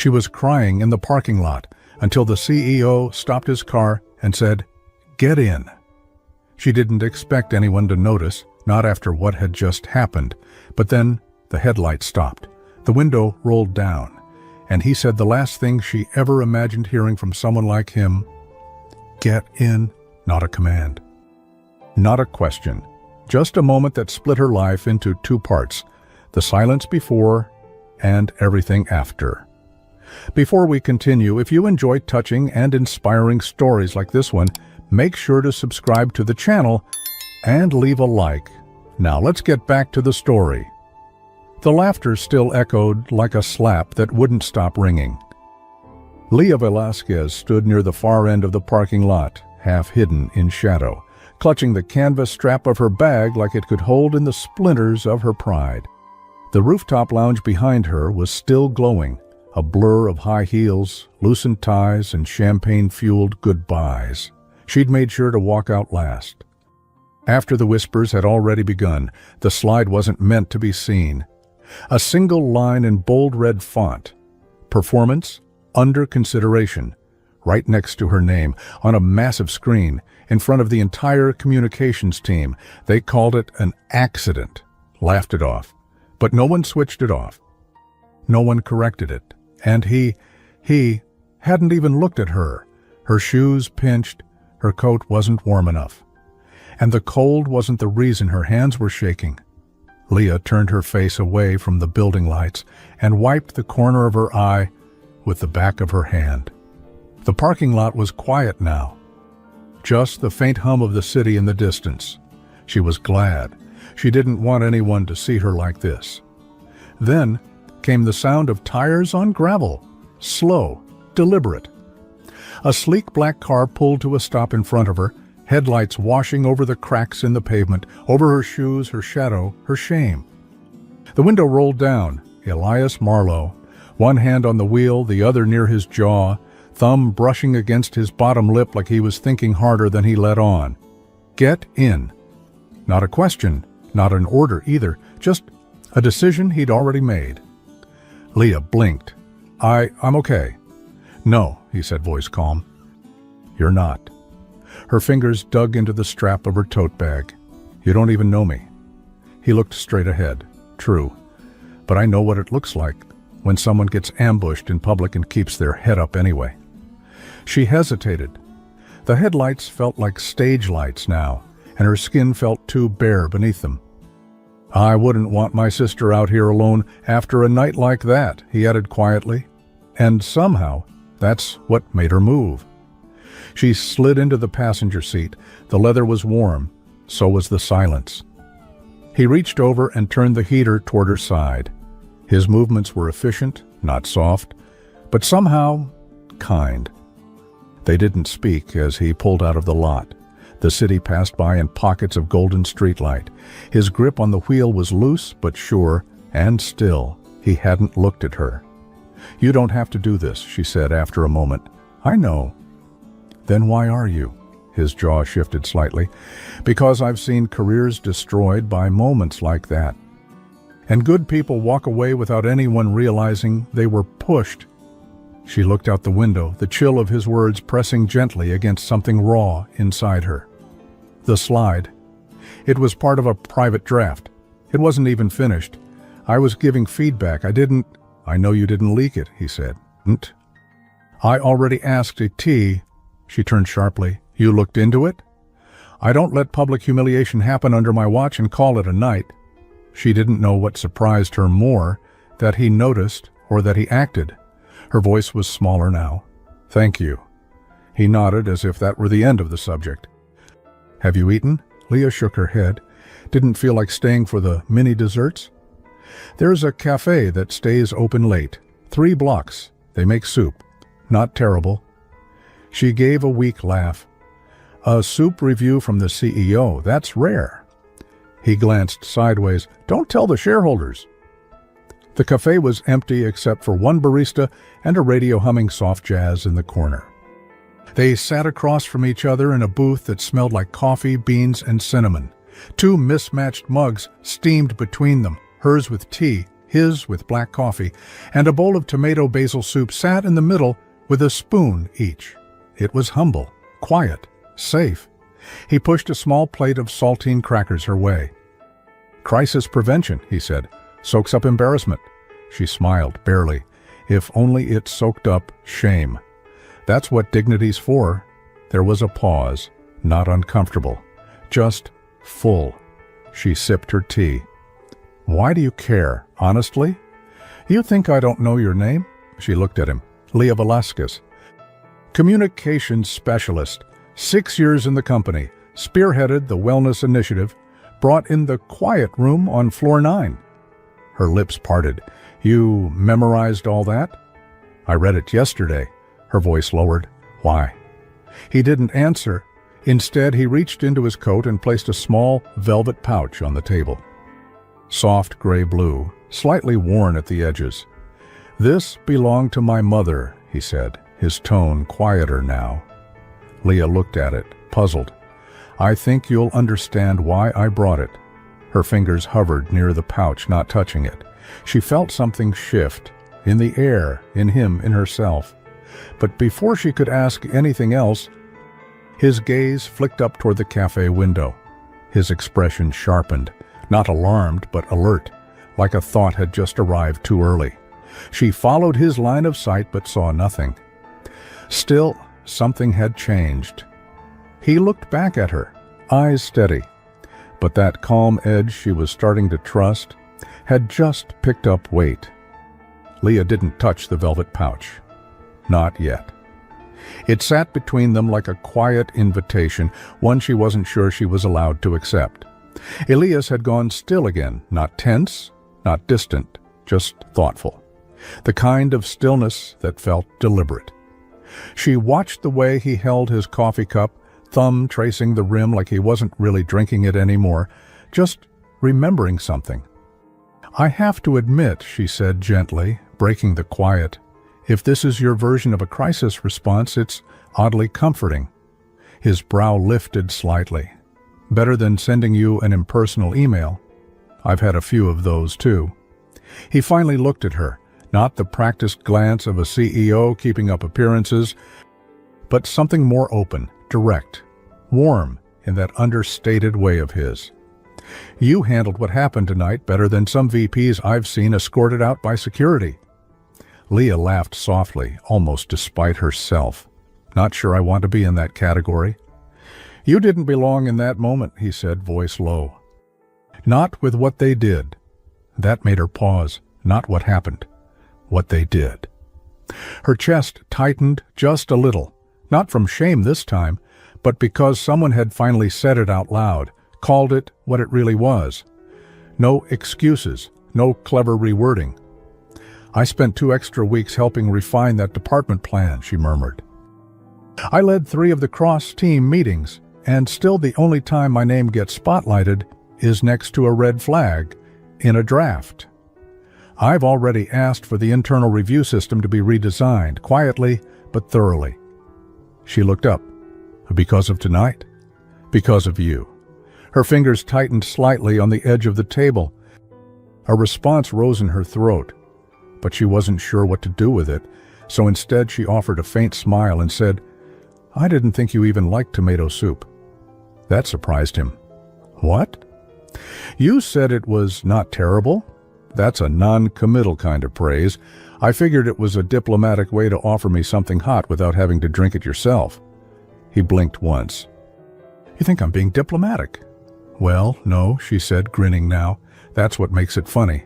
She was crying in the parking lot until the CEO stopped his car and said, "Get in." She didn't expect anyone to notice, not after what had just happened, but then the headlight stopped. The window rolled down, and he said the last thing she ever imagined hearing from someone like him. Get in, not a command. Not a question. Just a moment that split her life into two parts, the silence before and everything after. Before we continue, if you enjoy touching and inspiring stories like this one, make sure to subscribe to the channel and leave a like. Now let's get back to the story. The laughter still echoed like a slap that wouldn't stop ringing. Leah Velasquez stood near the far end of the parking lot, half hidden in shadow, clutching the canvas strap of her bag like it could hold in the splinters of her pride. The rooftop lounge behind her was still glowing, a blur of high heels, loosened ties, and champagne-fueled goodbyes. She'd made sure to walk out last. After the whispers had already begun, the slide wasn't meant to be seen. A single line in bold red font, "Performance under consideration," right next to her name, on a massive screen, in front of the entire communications team. They called it an accident, laughed it off. But no one switched it off. No one corrected it. And he hadn't even looked at her. Her shoes pinched, her coat wasn't warm enough. And the cold wasn't the reason her hands were shaking. Leah turned her face away from the building lights and wiped the corner of her eye with the back of her hand. The parking lot was quiet now. Just the faint hum of the city in the distance. She was glad. She didn't want anyone to see her like this. Then came the sound of tires on gravel, slow, deliberate. A sleek black car pulled to a stop in front of her, headlights washing over the cracks in the pavement, over her shoes, her shadow, her shame. The window rolled down. Elias Marlowe, one hand on the wheel, the other near his jaw, thumb brushing against his bottom lip like he was thinking harder than he let on. Get in. Not a question, not an order either, just a decision he'd already made. Leah blinked. I'm okay. No, he said, voice calm. You're not. Her fingers dug into the strap of her tote bag. You don't even know me. He looked straight ahead. True. But I know what it looks like when someone gets ambushed in public and keeps their head up anyway. She hesitated. The headlights felt like stage lights now, and her skin felt too bare beneath them. I wouldn't want my sister out here alone after a night like that, he added quietly. And somehow, that's what made her move. She slid into the passenger seat. The leather was warm, so was the silence. He reached over and turned the heater toward her side. His movements were efficient, not soft, but somehow kind. They didn't speak as he pulled out of the lot. The city passed by in pockets of golden streetlight. His grip on the wheel was loose but sure, and still, he hadn't looked at her. You don't have to do this, she said after a moment. I know. Then why are you? His jaw shifted slightly. Because I've seen careers destroyed by moments like that. And good people walk away without anyone realizing they were pushed. She looked out the window, the chill of his words pressing gently against something raw inside her. The slide. It was part of a private draft. It wasn't even finished. I was giving feedback. I know you didn't leak it, he said. I already asked a T. She turned sharply. You looked into it? I don't let public humiliation happen under my watch and call it a night. She didn't know what surprised her more, that he noticed or that he acted. Her voice was smaller now. Thank you. He nodded as if that were the end of the subject. Have you eaten? Leah shook her head. Didn't feel like staying for the mini desserts? There's a cafe that stays open late. 3 blocks. They make soup. Not terrible. She gave a weak laugh. A soup review from the CEO. That's rare. He glanced sideways. Don't tell the shareholders. The cafe was empty except for one barista and a radio humming soft jazz in the corner. They sat across from each other in a booth that smelled like coffee, beans, and cinnamon. 2 mismatched mugs steamed between them, hers with tea, his with black coffee, and a bowl of tomato basil soup sat in the middle with a spoon each. It was humble, quiet, safe. He pushed a small plate of saltine crackers her way. "Crisis prevention," he said, "soaks up embarrassment." She smiled, barely. If only it soaked up shame. That's what dignity's for. There was a pause, not uncomfortable, just full. She sipped her tea. "Why do you care, honestly?" "You think I don't know your name?" She looked at him. "Leah Velasquez. Communications specialist, 6 years in the company, spearheaded the wellness initiative, brought in the quiet room on floor 9. Her lips parted. "You memorized all that?" "I read it yesterday." Her voice lowered. "Why?" He didn't answer. Instead, he reached into his coat and placed a small velvet pouch on the table. Soft gray blue, slightly worn at the edges. "This belonged to my mother," he said, his tone quieter now. Leah looked at it, puzzled. "I think you'll understand why I brought it." Her fingers hovered near the pouch, not touching it. She felt something shift, in the air, in him, in herself. But before she could ask anything else, his gaze flicked up toward the cafe window. His expression sharpened, not alarmed but alert, like a thought had just arrived too early. She followed his line of sight but saw nothing. Still, something had changed. He looked back at her, eyes steady. But that calm edge she was starting to trust had just picked up weight. Leah didn't touch the velvet pouch. Not yet. It sat between them like a quiet invitation, one she wasn't sure she was allowed to accept. Elias had gone still again, not tense, not distant, just thoughtful. The kind of stillness that felt deliberate. She watched the way he held his coffee cup, thumb tracing the rim like he wasn't really drinking it anymore, just remembering something. "I have to admit," she said gently, breaking the quiet, "if this is your version of a crisis response, it's oddly comforting." His brow lifted slightly. "Better than sending you an impersonal email. I've had a few of those too." He finally looked at her, not the practiced glance of a CEO keeping up appearances, but something more open, direct, warm in that understated way of his. "You handled what happened tonight better than some VPs I've seen escorted out by security." Leah laughed softly, almost despite herself. "Not sure I want to be in that category." "You didn't belong in that moment," he said, voice low. "Not with what they did." That made her pause. Not what happened. What they did. Her chest tightened just a little, not from shame this time, but because someone had finally said it out loud, called it what it really was. No excuses, no clever rewording. "I spent 2 extra weeks helping refine that department plan," she murmured. "I led 3 of the cross-team meetings, and still the only time my name gets spotlighted is next to a red flag in a draft. I've already asked for the internal review system to be redesigned, quietly but thoroughly." She looked up. "Because of tonight?" "Because of you." Her fingers tightened slightly on the edge of the table. A response rose in her throat, but she wasn't sure what to do with it, so instead she offered a faint smile and said, "I didn't think you even liked tomato soup." That surprised him. "What?" "You said it was not terrible." That's a non-committal kind of praise. I figured it was a diplomatic way to offer me something hot without having to drink it yourself. He blinked once. "You think I'm being diplomatic?" "Well, no," she said, grinning now. "That's what makes it funny."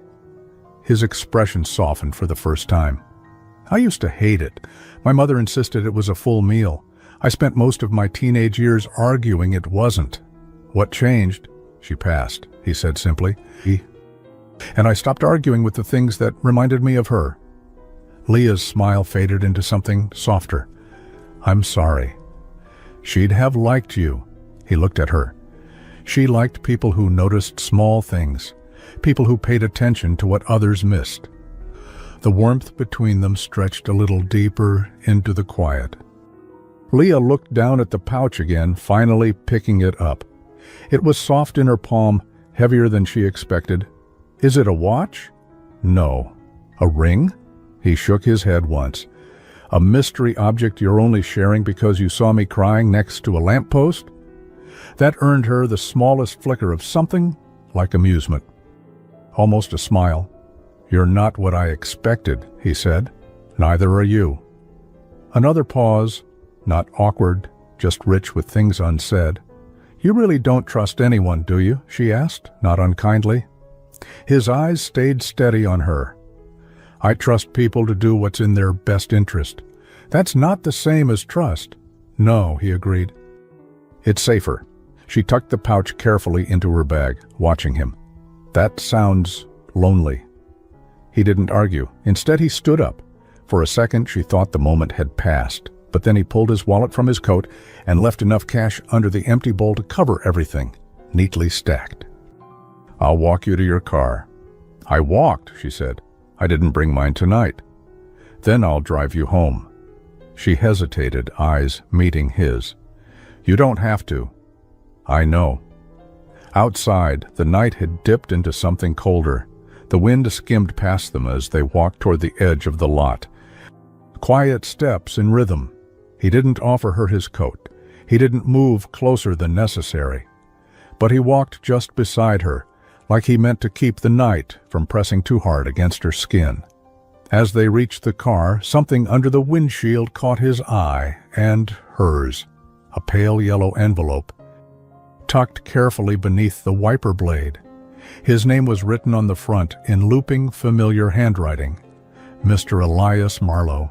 His expression softened for the first time. "I used to hate it. My mother insisted it was a full meal. I spent most of my teenage years arguing it wasn't." "What changed?" She passed, he said simply. "And I stopped arguing with the things that reminded me of her." Leah's smile faded into something softer. "I'm sorry." "She'd have liked you." He looked at her. She liked people who noticed small things, people who paid attention to what others missed. The warmth between them stretched a little deeper into the quiet. Leah looked down at the pouch again, finally picking it up. It was soft in her palm, heavier than she expected. "Is it a watch?" No. A ring? He shook his head once. A mystery object you're only sharing because you saw me crying next to a lamppost? That earned her the smallest flicker of something like amusement. Almost a smile. You're not what I expected, he said. Neither are you. Another pause, not awkward, just rich with things unsaid. You really don't trust anyone, do you? She asked, not unkindly. His eyes stayed steady on her. I trust people to do what's in their best interest. That's not the same as trust. No, he agreed. It's safer. She tucked the pouch carefully into her bag, watching him. That sounds lonely. He didn't argue. Instead, he stood up. For a second, she thought the moment had passed, but then he pulled his wallet from his coat and left enough cash under the empty bowl to cover everything, neatly stacked. I'll walk you to your car. I walked, she said. I didn't bring mine tonight. Then I'll drive you home. She hesitated, eyes meeting his. You don't have to. I know. Outside, the night had dipped into something colder. The wind skimmed past them as they walked toward the edge of the lot. Quiet steps in rhythm. He didn't offer her his coat. He didn't move closer than necessary. But he walked just beside her, like he meant to keep the night from pressing too hard against her skin. As they reached the car, something under the windshield caught his eye and hers. A pale yellow envelope, tucked carefully beneath the wiper blade. His name was written on the front in looping, familiar handwriting. Mr. Elias Marlowe.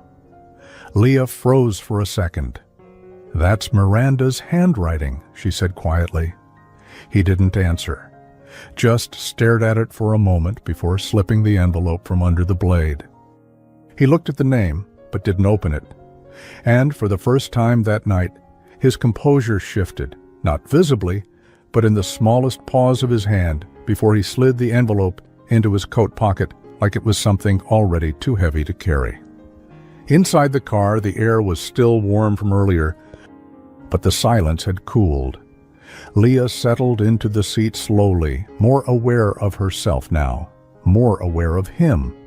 Leah froze for a second. That's Miranda's handwriting, she said quietly. He didn't answer, just stared at it for a moment before slipping the envelope from under the blade. He looked at the name, but didn't open it. And for the first time that night, his composure shifted, not visibly, but in the smallest pause of his hand before he slid the envelope into his coat pocket like it was something already too heavy to carry. Inside the car, the air was still warm from earlier, but the silence had cooled. Leah settled into the seat slowly, more aware of herself now, more aware of him.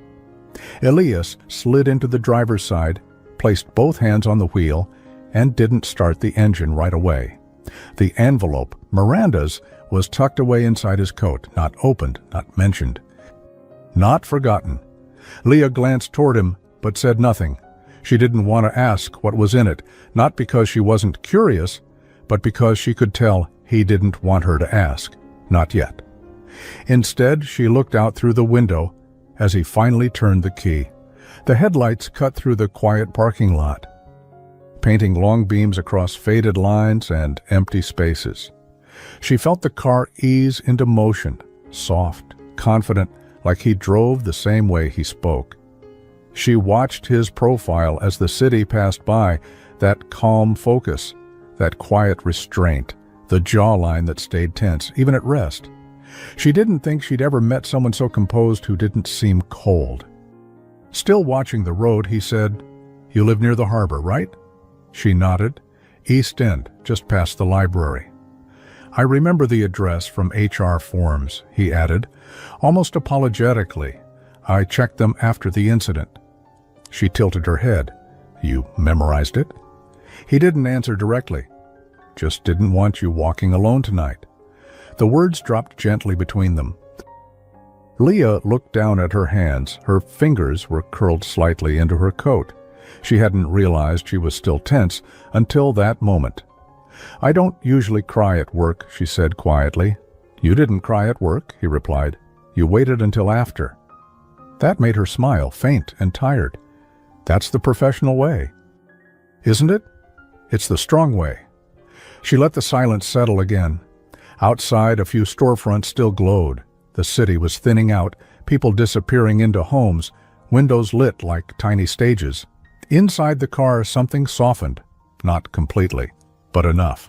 Elias slid into the driver's side, placed both hands on the wheel, and didn't start the engine right away. The envelope, Miranda's, was tucked away inside his coat, not opened, not mentioned. Not forgotten. Leah glanced toward him, but said nothing. She didn't want to ask what was in it, not because she wasn't curious, but because she could tell he didn't want her to ask. Not yet. Instead, she looked out through the window as he finally turned the key. The headlights cut through the quiet parking lot, painting long beams across faded lines and empty spaces. She felt the car ease into motion, soft, confident, like he drove the same way he spoke. She watched his profile as the city passed by, that calm focus, that quiet restraint, the jawline that stayed tense, even at rest. She didn't think she'd ever met someone so composed who didn't seem cold. Still watching the road, he said, "You live near the harbor, right?" She nodded. "East End, just past the library." "I remember the address from HR forms," he added, almost apologetically. "I checked them after the incident." She tilted her head. "You memorized it?" He didn't answer directly. "Just didn't want you walking alone tonight." The words dropped gently between them. Leah looked down at her hands. Her fingers were curled slightly into her coat. She hadn't realized she was still tense until that moment. "I don't usually cry at work," she said quietly. "You didn't cry at work," he replied. "You waited until after." That made her smile, faint and tired. "That's the professional way." "Isn't it?" "It's the strong way." She let the silence settle again. Outside, a few storefronts still glowed. The city was thinning out, people disappearing into homes, windows lit like tiny stages. Inside the car, something softened. Not completely, but enough.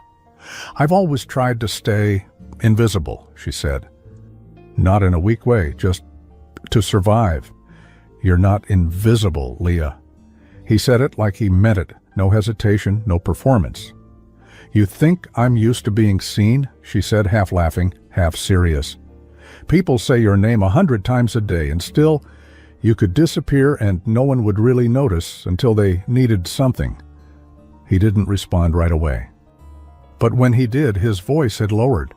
"I've always tried to stay invisible," she said. "Not in a weak way, just to survive." "You're not invisible, Leah." He said it like he meant it, no hesitation, no performance. "You think I'm used to being seen?" she said, half laughing, half serious. "People say your name 100 times a day, and still You could disappear and no one would really notice until they needed something. He didn't respond right away. But when he did, his voice had lowered.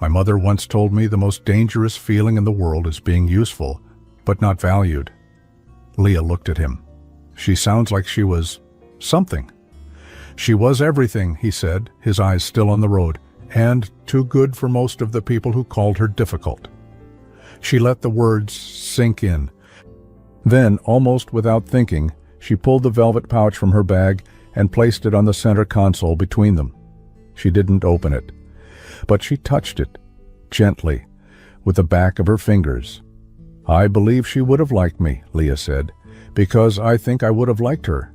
My mother once told me the most dangerous feeling in the world is being useful, but not valued. Leah looked at him. She sounds like she was something. She was everything, he said, his eyes still on the road, and too good for most of the people who called her difficult. She let the words sink in. Then, almost without thinking, she pulled the velvet pouch from her bag and placed it on the center console between them. She didn't open it, but she touched it, gently, with the back of her fingers. I believe she would have liked me, Leah said, because I think I would have liked her.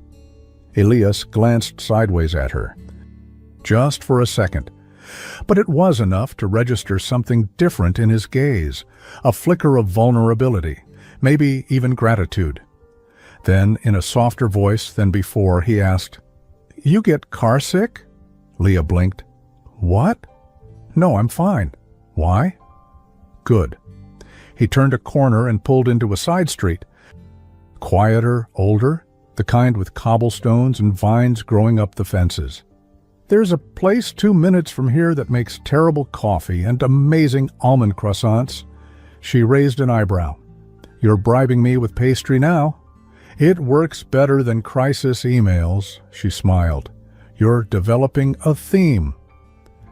Elias glanced sideways at her. Just for a second. But it was enough to register something different in his gaze, a flicker of vulnerability, maybe even gratitude. Then, in a softer voice than before, he asked, "You get car sick?" Leah blinked. "What?" "No, I'm fine." "Why?" "Good." He turned a corner and pulled into a side street. Quieter, older, the kind with cobblestones and vines growing up the fences. "There's a place 2 minutes from here that makes terrible coffee and amazing almond croissants." She raised an eyebrow. "You're bribing me with pastry now." "It works better than crisis emails," she smiled. "You're developing a theme."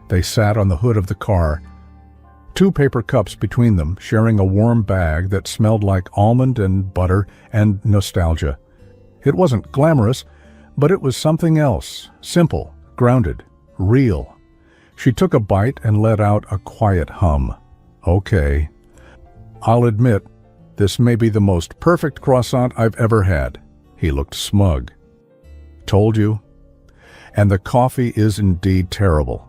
They sat on the hood of the car, 2 paper cups between them, sharing a warm bag that smelled like almond and butter and nostalgia. It wasn't glamorous, but it was something else, simple, grounded, real. She took a bite and let out a quiet hum. "Okay. I'll admit, this may be the most perfect croissant I've ever had." He looked smug. "Told you. And the coffee is indeed terrible."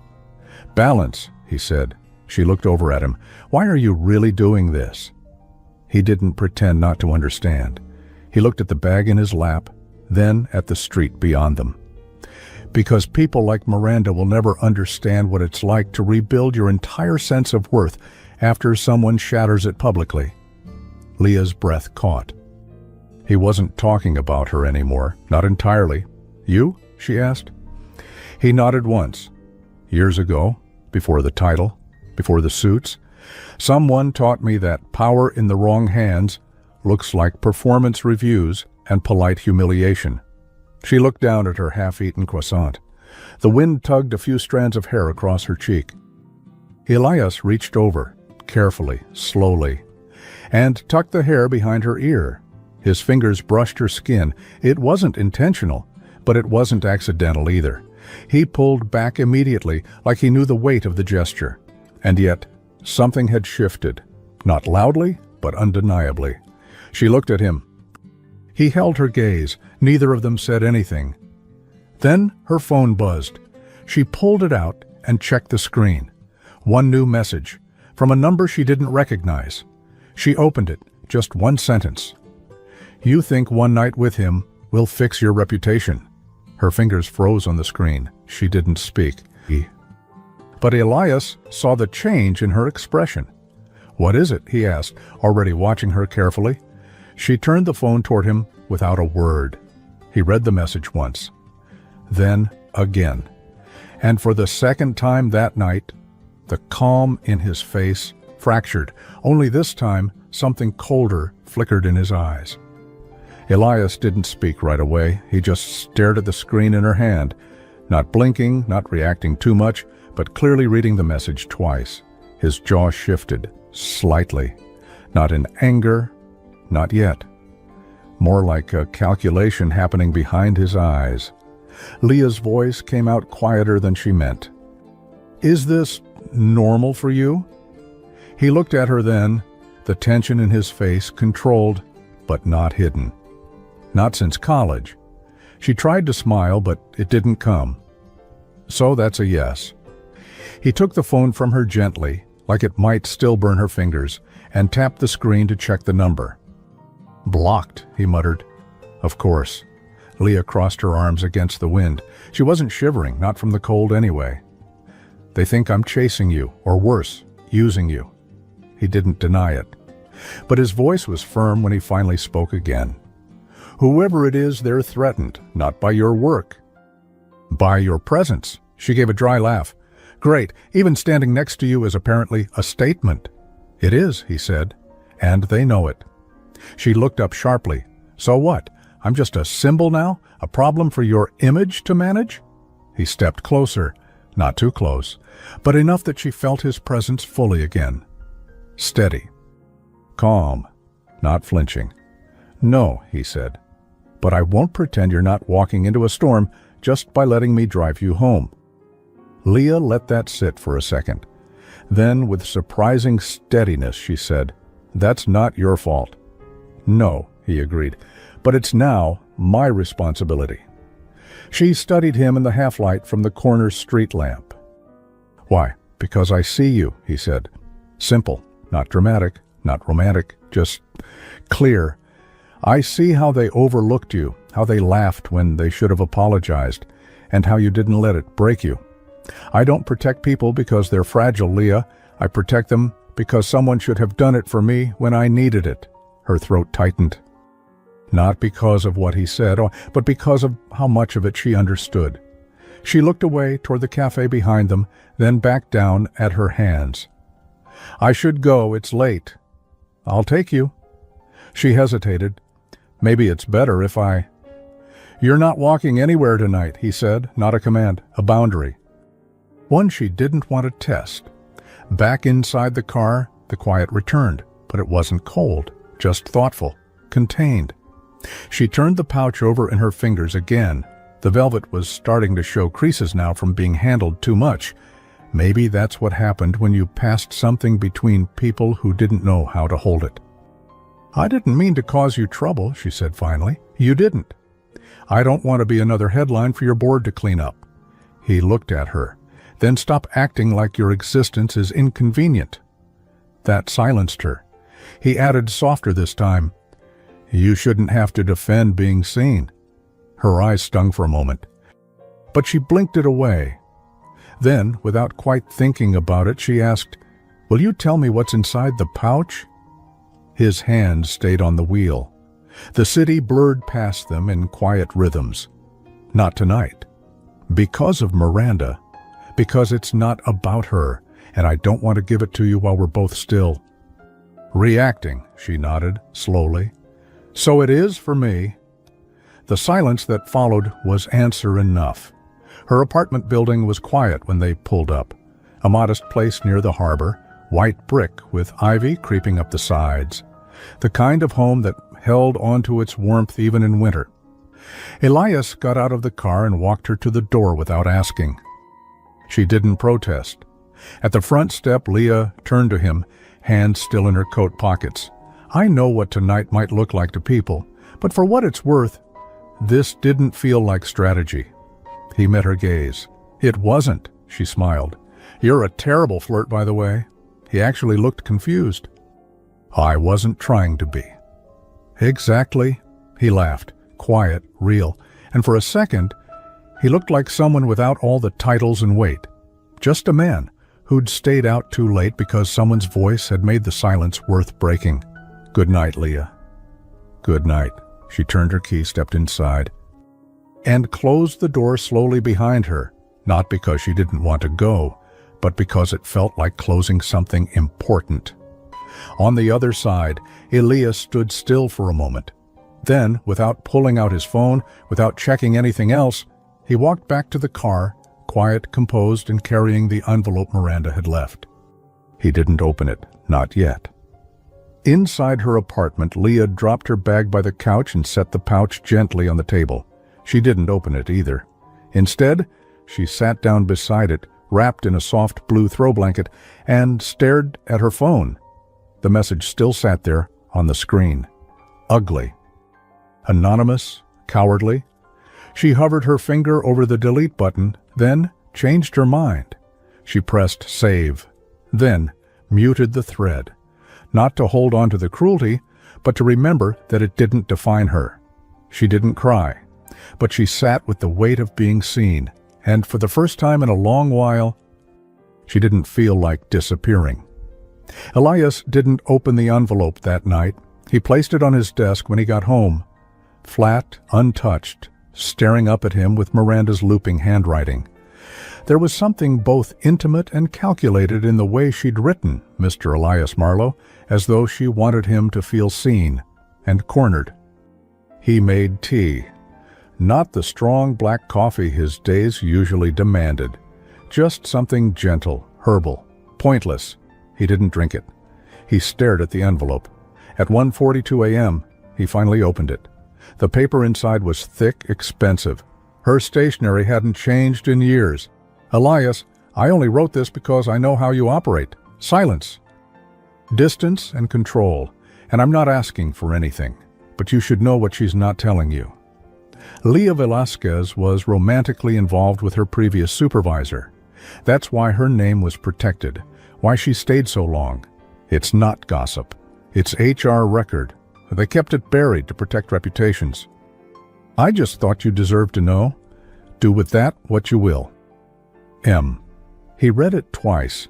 "Balance," he said. She looked over at him. "Why are you really doing this?" He didn't pretend not to understand. He looked at the bag in his lap, then at the street beyond them. "Because people like Miranda will never understand what it's like to rebuild your entire sense of worth after someone shatters it publicly." Leah's breath caught. He wasn't talking about her anymore, not entirely. "You?" she asked. He nodded once. "Years ago, before the title, before the suits, someone taught me that power in the wrong hands looks like performance reviews and polite humiliation." She looked down at her half-eaten croissant. The wind tugged a few strands of hair across her cheek. Elias reached over, carefully, slowly, and tucked the hair behind her ear. His fingers brushed her skin. It wasn't intentional, but it wasn't accidental either. He pulled back immediately, like he knew the weight of the gesture. And yet, something had shifted. Not loudly, but undeniably. She looked at him. He held her gaze. Neither of them said anything. Then her phone buzzed. She pulled it out and checked the screen. One new message, from a number she didn't recognize. She opened it, just one sentence. "You think one night with him will fix your reputation." Her fingers froze on the screen. She didn't speak. But Elias saw the change in her expression. "What is it?" he asked, already watching her carefully. She turned the phone toward him without a word. He read the message once, then again. And for the second time that night, the calm in his face fractured. Only this time, something colder flickered in his eyes. Elias didn't speak right away. He just stared at the screen in her hand, not blinking, not reacting too much, but clearly reading the message twice. His jaw shifted, slightly. Not in anger, not yet. More like a calculation happening behind his eyes. Leah's voice came out quieter than she meant. "Is this normal for you?" He looked at her then, the tension in his face controlled, but not hidden. Not since college. She tried to smile, but it didn't come. "So that's a yes." He took the phone from her gently, like it might still burn her fingers, and tapped the screen to check the number. "Blocked," he muttered. "Of course." Leah crossed her arms against the wind. She wasn't shivering, not from the cold anyway. "They think I'm chasing you, or worse, using you." He didn't deny it. But his voice was firm when he finally spoke again. Whoever it is, they're threatened, not by your work. By your presence. She gave a dry laugh. Great, even standing next to you is apparently a statement. It is, he said, and they know it. She looked up sharply. So what? I'm just a symbol now? A problem for your image to manage? He stepped closer, not too close, but enough that she felt his presence fully again. Steady. Calm. Not flinching. No, he said, but I won't pretend you're not walking into a storm just by letting me drive you home. Leah let that sit for a second. Then, with surprising steadiness, she said, That's not your fault. No, he agreed, but it's now my responsibility. She studied him in the half-light from the corner street lamp. Why? Because I see you, he said. Simple, not dramatic, not romantic, just clear. I see how they overlooked you, how they laughed when they should have apologized, and how you didn't let it break you. I don't protect people because they're fragile, Leah. I protect them because someone should have done it for me when I needed it. Her throat tightened. Not because of what he said, but because of how much of it she understood. She looked away toward the cafe behind them, then back down at her hands. I should go, it's late. I'll take you. She hesitated. Maybe it's better if I... You're not walking anywhere tonight, he said, not a command, a boundary. One she didn't want to test. Back inside the car, the quiet returned, but it wasn't cold, just thoughtful, contained. She turned the pouch over in her fingers again. The velvet was starting to show creases now from being handled too much. Maybe that's what happened when you passed something between people who didn't know how to hold it. I didn't mean to cause you trouble, she said finally. You didn't. I don't want to be another headline for your board to clean up. He looked at her. Then stop acting like your existence is inconvenient. That silenced her. He added softer this time. You shouldn't have to defend being seen. Her eyes stung for a moment, but she blinked it away. Then, without quite thinking about it, she asked, Will you tell me what's inside the pouch? His hand stayed on the wheel. The city blurred past them in quiet rhythms. Not tonight. Because of Miranda. Because it's not about her, and I don't want to give it to you while we're both still. Reacting, she nodded, slowly. So it is for me. The silence that followed was answer enough. Her apartment building was quiet when they pulled up. A modest place near the harbor, white brick with ivy creeping up the sides. The kind of home that held onto its warmth even in winter. Elias got out of the car and walked her to the door without asking. She didn't protest. At the front step, Leah turned to him, hands still in her coat pockets. I know what tonight might look like to people, but for what it's worth, this didn't feel like strategy. He met her gaze. It wasn't, she smiled. You're a terrible flirt, by the way. He actually looked confused. I wasn't trying to be. Exactly. He laughed, quiet, real, and for a second, he looked like someone without all the titles and weight. Just a man who'd stayed out too late because someone's voice had made the silence worth breaking. Good night, Leah. Good night. She turned her key, stepped inside, and closed the door slowly behind her, not because she didn't want to go, but because it felt like closing something important. On the other side, Elias stood still for a moment. Then, without pulling out his phone, without checking anything else, he walked back to the car, quiet, composed, and carrying the envelope Miranda had left. He didn't open it, not yet. Inside her apartment, Leah dropped her bag by the couch and set the pouch gently on the table. She didn't open it either. Instead, she sat down beside it, wrapped in a soft blue throw blanket, and stared at her phone. The message still sat there on the screen. Ugly. Anonymous, cowardly. She hovered her finger over the delete button, then changed her mind. She pressed save, then muted the thread. Not to hold on to the cruelty, but to remember that it didn't define her. She didn't cry, but she sat with the weight of being seen, and for the first time in a long while, she didn't feel like disappearing. Elias didn't open the envelope that night. He placed it on his desk when he got home, flat, untouched, staring up at him with Miranda's looping handwriting. There was something both intimate and calculated in the way she'd written Mr. Elias Marlowe, as though she wanted him to feel seen and cornered. He made tea. Not the strong black coffee his days usually demanded. Just something gentle, herbal, pointless. He didn't drink it. He stared at the envelope. At 1:42 a.m., he finally opened it. The paper inside was thick, expensive. Her stationery hadn't changed in years. "Elias, I only wrote this because I know how you operate. Silence. Distance and control. And I'm not asking for anything. But you should know what she's not telling you." Leah Velasquez was romantically involved with her previous supervisor. That's why her name was protected, why she stayed so long. It's not gossip. It's HR record. They kept it buried to protect reputations. "I just thought you deserved to know. Do with that what you will. M." He read it twice,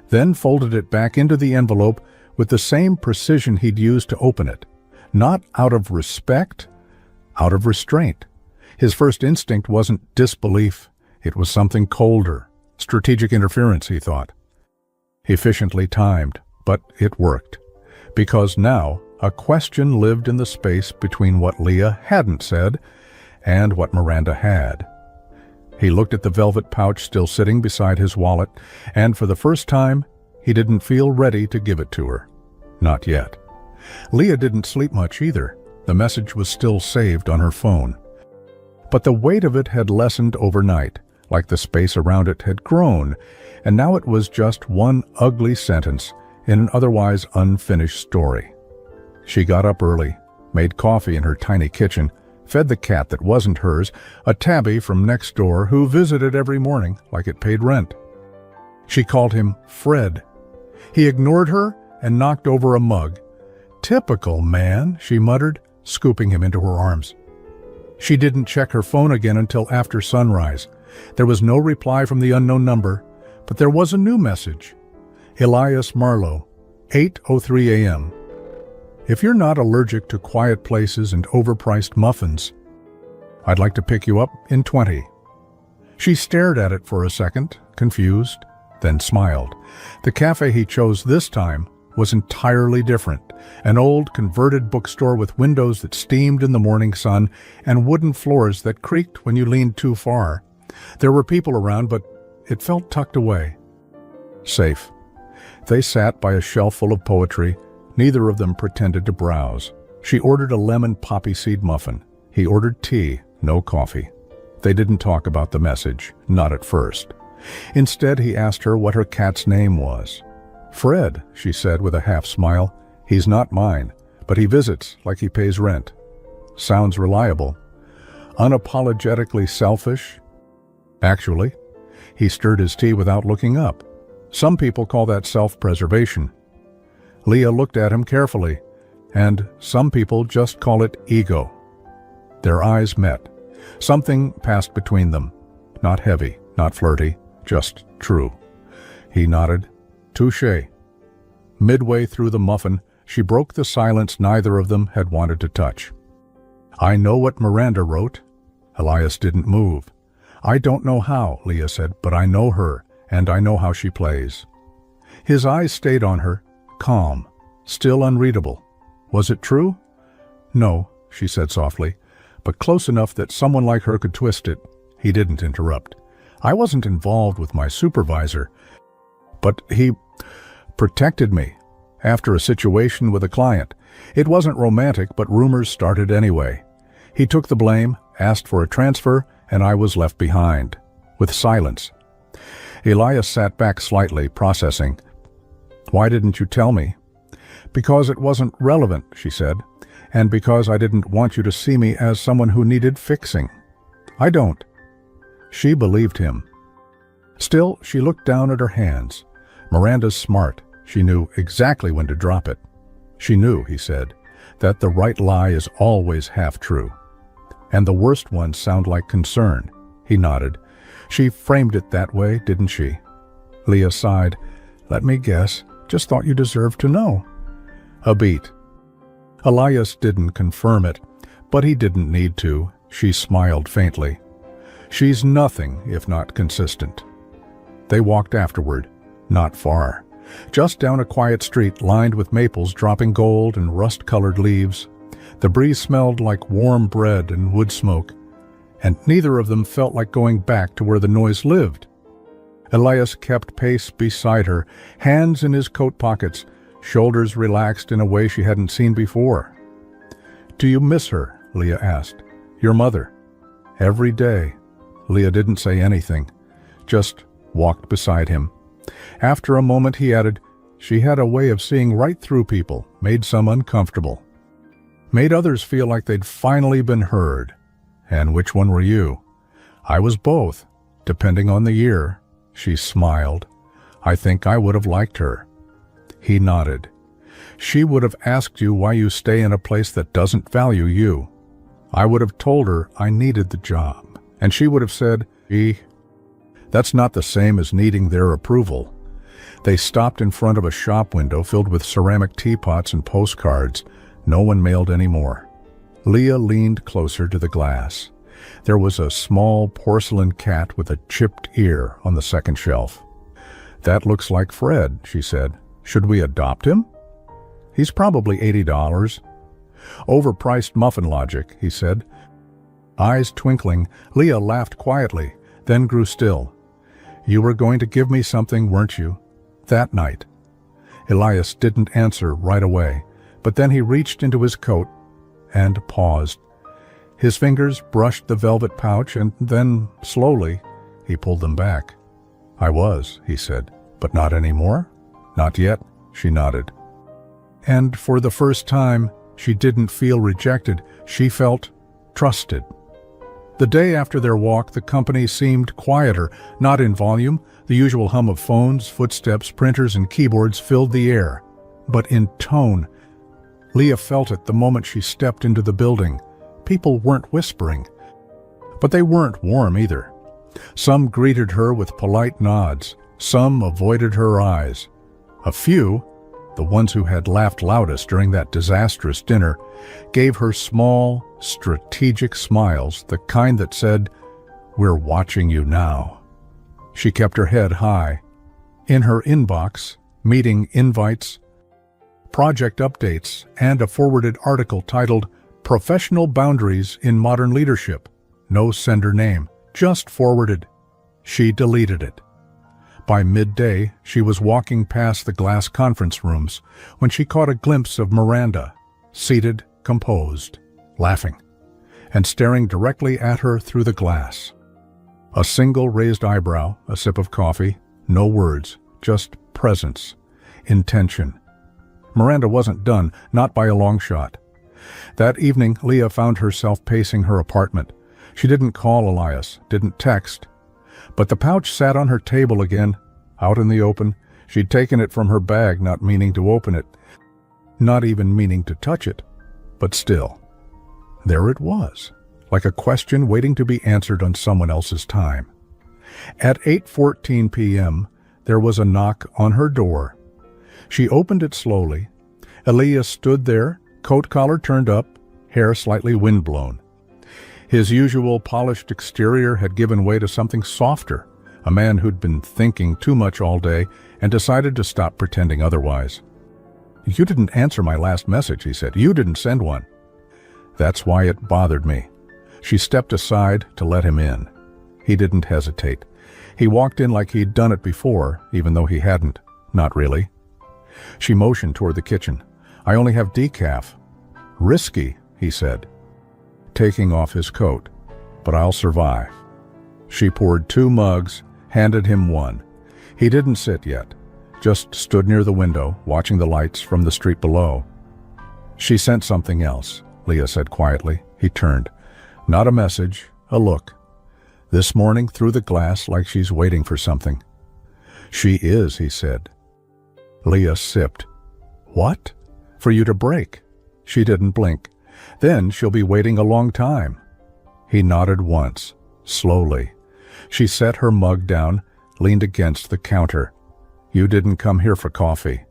then folded it back into the envelope with the same precision he'd used to open it. Not out of respect, out of restraint. His first instinct wasn't disbelief. It was something colder. Strategic interference, he thought. Efficiently timed, but it worked. Because now, a question lived in the space between what Leah hadn't said and what Miranda had. He looked at the velvet pouch still sitting beside his wallet, and for the first time, he didn't feel ready to give it to her. Not yet. Leah didn't sleep much either. The message was still saved on her phone. But the weight of it had lessened overnight, like the space around it had grown, and now it was just one ugly sentence in an otherwise unfinished story. She got up early, made coffee in her tiny kitchen, fed the cat that wasn't hers, a tabby from next door who visited every morning like it paid rent. She called him Fred. He ignored her and knocked over a mug. "Typical man," she muttered, scooping him into her arms. She didn't check her phone again until after sunrise. There was no reply from the unknown number, but there was a new message. Elias Marlowe, 8:03 a.m. "If you're not allergic to quiet places and overpriced muffins, I'd like to pick you up in 20. She stared at it for a second, confused, then smiled. The cafe he chose this time was entirely different. An old converted bookstore with windows that steamed in the morning sun and wooden floors that creaked when you leaned too far. There were people around, but it felt tucked away. Safe. They sat by a shelf full of poetry. Neither of them pretended to browse. She ordered a lemon poppy seed muffin. He ordered tea, no coffee. They didn't talk about the message, not at first. Instead, he asked her what her cat's name was. "Fred," she said with a half smile. "He's not mine, but he visits like he pays rent." Sounds reliable. Unapologetically selfish? Actually, he stirred his tea without looking up. Some people call that self-preservation. Leah looked at him carefully, and some people just call it ego. Their eyes met. Something passed between them. Not heavy, not flirty, just true. He nodded. Touché. Midway through the muffin, she broke the silence neither of them had wanted to touch. "I know what Miranda wrote." Elias didn't move. "I don't know how," Leah said, "but I know her, and I know how she plays." His eyes stayed on her, calm, still unreadable. "Was it true?" "No," she said softly, but close enough that someone like her could twist it. He didn't interrupt. "I wasn't involved with my supervisor, but he protected me after a situation with a client. It wasn't romantic, but rumors started anyway. He took the blame, asked for a transfer, and I was left behind, with silence." Elias sat back slightly, processing. "Why didn't you tell me?" "Because it wasn't relevant," she said, "and because I didn't want you to see me as someone who needed fixing." "I don't." She believed him. Still, she looked down at her hands. Miranda's smart. She knew exactly when to drop it. She knew, he said, that the right lie is always half true. And the worst ones sound like concern. He nodded. She framed it that way, didn't she? Leah sighed. "Let me guess. Just thought you deserved to know. A beat. Elias didn't confirm it, but he didn't need to. She smiled faintly. She's nothing if not consistent. They walked afterward, not far, just down a quiet street lined with maples dropping gold and rust-colored leaves. The breeze smelled like warm bread and wood smoke, and neither of them felt like going back to where the noise lived. Elias kept pace beside her, hands in his coat pockets, shoulders relaxed in a way she hadn't seen before. "Do you miss her?" Leah asked. "Your mother?" "Every day." Leah didn't say anything, just walked beside him. After a moment he added, "She had a way of seeing right through people, made some uncomfortable. Made others feel like they'd finally been heard." "And which one were you?" "I was both, depending on the year." She smiled. "I think I would have liked her." He nodded. "She would have asked you why you stay in a place that doesn't value you. I would have told her I needed the job, and she would have said, That's not the same as needing their approval." They stopped in front of a shop window filled with ceramic teapots and postcards. No one mailed any more. Leah leaned closer to the glass. There was a small porcelain cat with a chipped ear on the second shelf. "That looks like Fred," she said. "Should we adopt him?" "He's probably $80. "Overpriced muffin logic," he said. Eyes twinkling, Leah laughed quietly, then grew still. "You were going to give me something, weren't you? That night." Elias didn't answer right away, but then he reached into his coat and paused. His fingers brushed the velvet pouch, and then, slowly, he pulled them back. "I was," he said. "But not anymore?" "Not yet," she nodded. And for the first time, she didn't feel rejected. She felt trusted. The day after their walk, the company seemed quieter, not in volume. The usual hum of phones, footsteps, printers, and keyboards filled the air, but in tone. Leah felt it the moment she stepped into the building. People weren't whispering, but they weren't warm either. Some greeted her with polite nods. Some avoided her eyes. A few, the ones who had laughed loudest during that disastrous dinner, gave her small, strategic smiles, the kind that said, "We're watching you now." She kept her head high. In her inbox, meeting invites, project updates, and a forwarded article titled "Professional Boundaries in Modern Leadership." No sender name, just forwarded. She deleted it. By midday, she was walking past the glass conference rooms when she caught a glimpse of Miranda, seated, composed, laughing, and staring directly at her through the glass. A single raised eyebrow, a sip of coffee, no words, just presence, intention. Miranda wasn't done, not by a long shot. That evening, Leah found herself pacing her apartment. She didn't call Elias, didn't text. But the pouch sat on her table again, out in the open. She'd taken it from her bag, not meaning to open it, not even meaning to touch it. But still, there it was, like a question waiting to be answered on someone else's time. At 8:14 p.m., there was a knock on her door. She opened it slowly. Elias stood there, coat collar turned up, hair slightly windblown. His usual polished exterior had given way to something softer, a man who'd been thinking too much all day and decided to stop pretending otherwise. "You didn't answer my last message," he said. "You didn't send one." "That's why it bothered me." She stepped aside to let him in. He didn't hesitate. He walked in like he'd done it before, even though he hadn't. Not really. She motioned toward the kitchen. "I only have decaf." "Risky," he said, taking off his coat, "but I'll survive." She poured 2 mugs, handed him one. He didn't sit yet, just stood near the window, watching the lights from the street below. "She sent something else," Leah said quietly. He turned. "Not a message, a look. This morning through the glass like she's waiting for something." "She is," he said. Leah sipped. "What? For you to break?" She didn't blink. "Then she'll be waiting a long time." He nodded once, slowly. She set her mug down, leaned against the counter. "You didn't come here for coffee."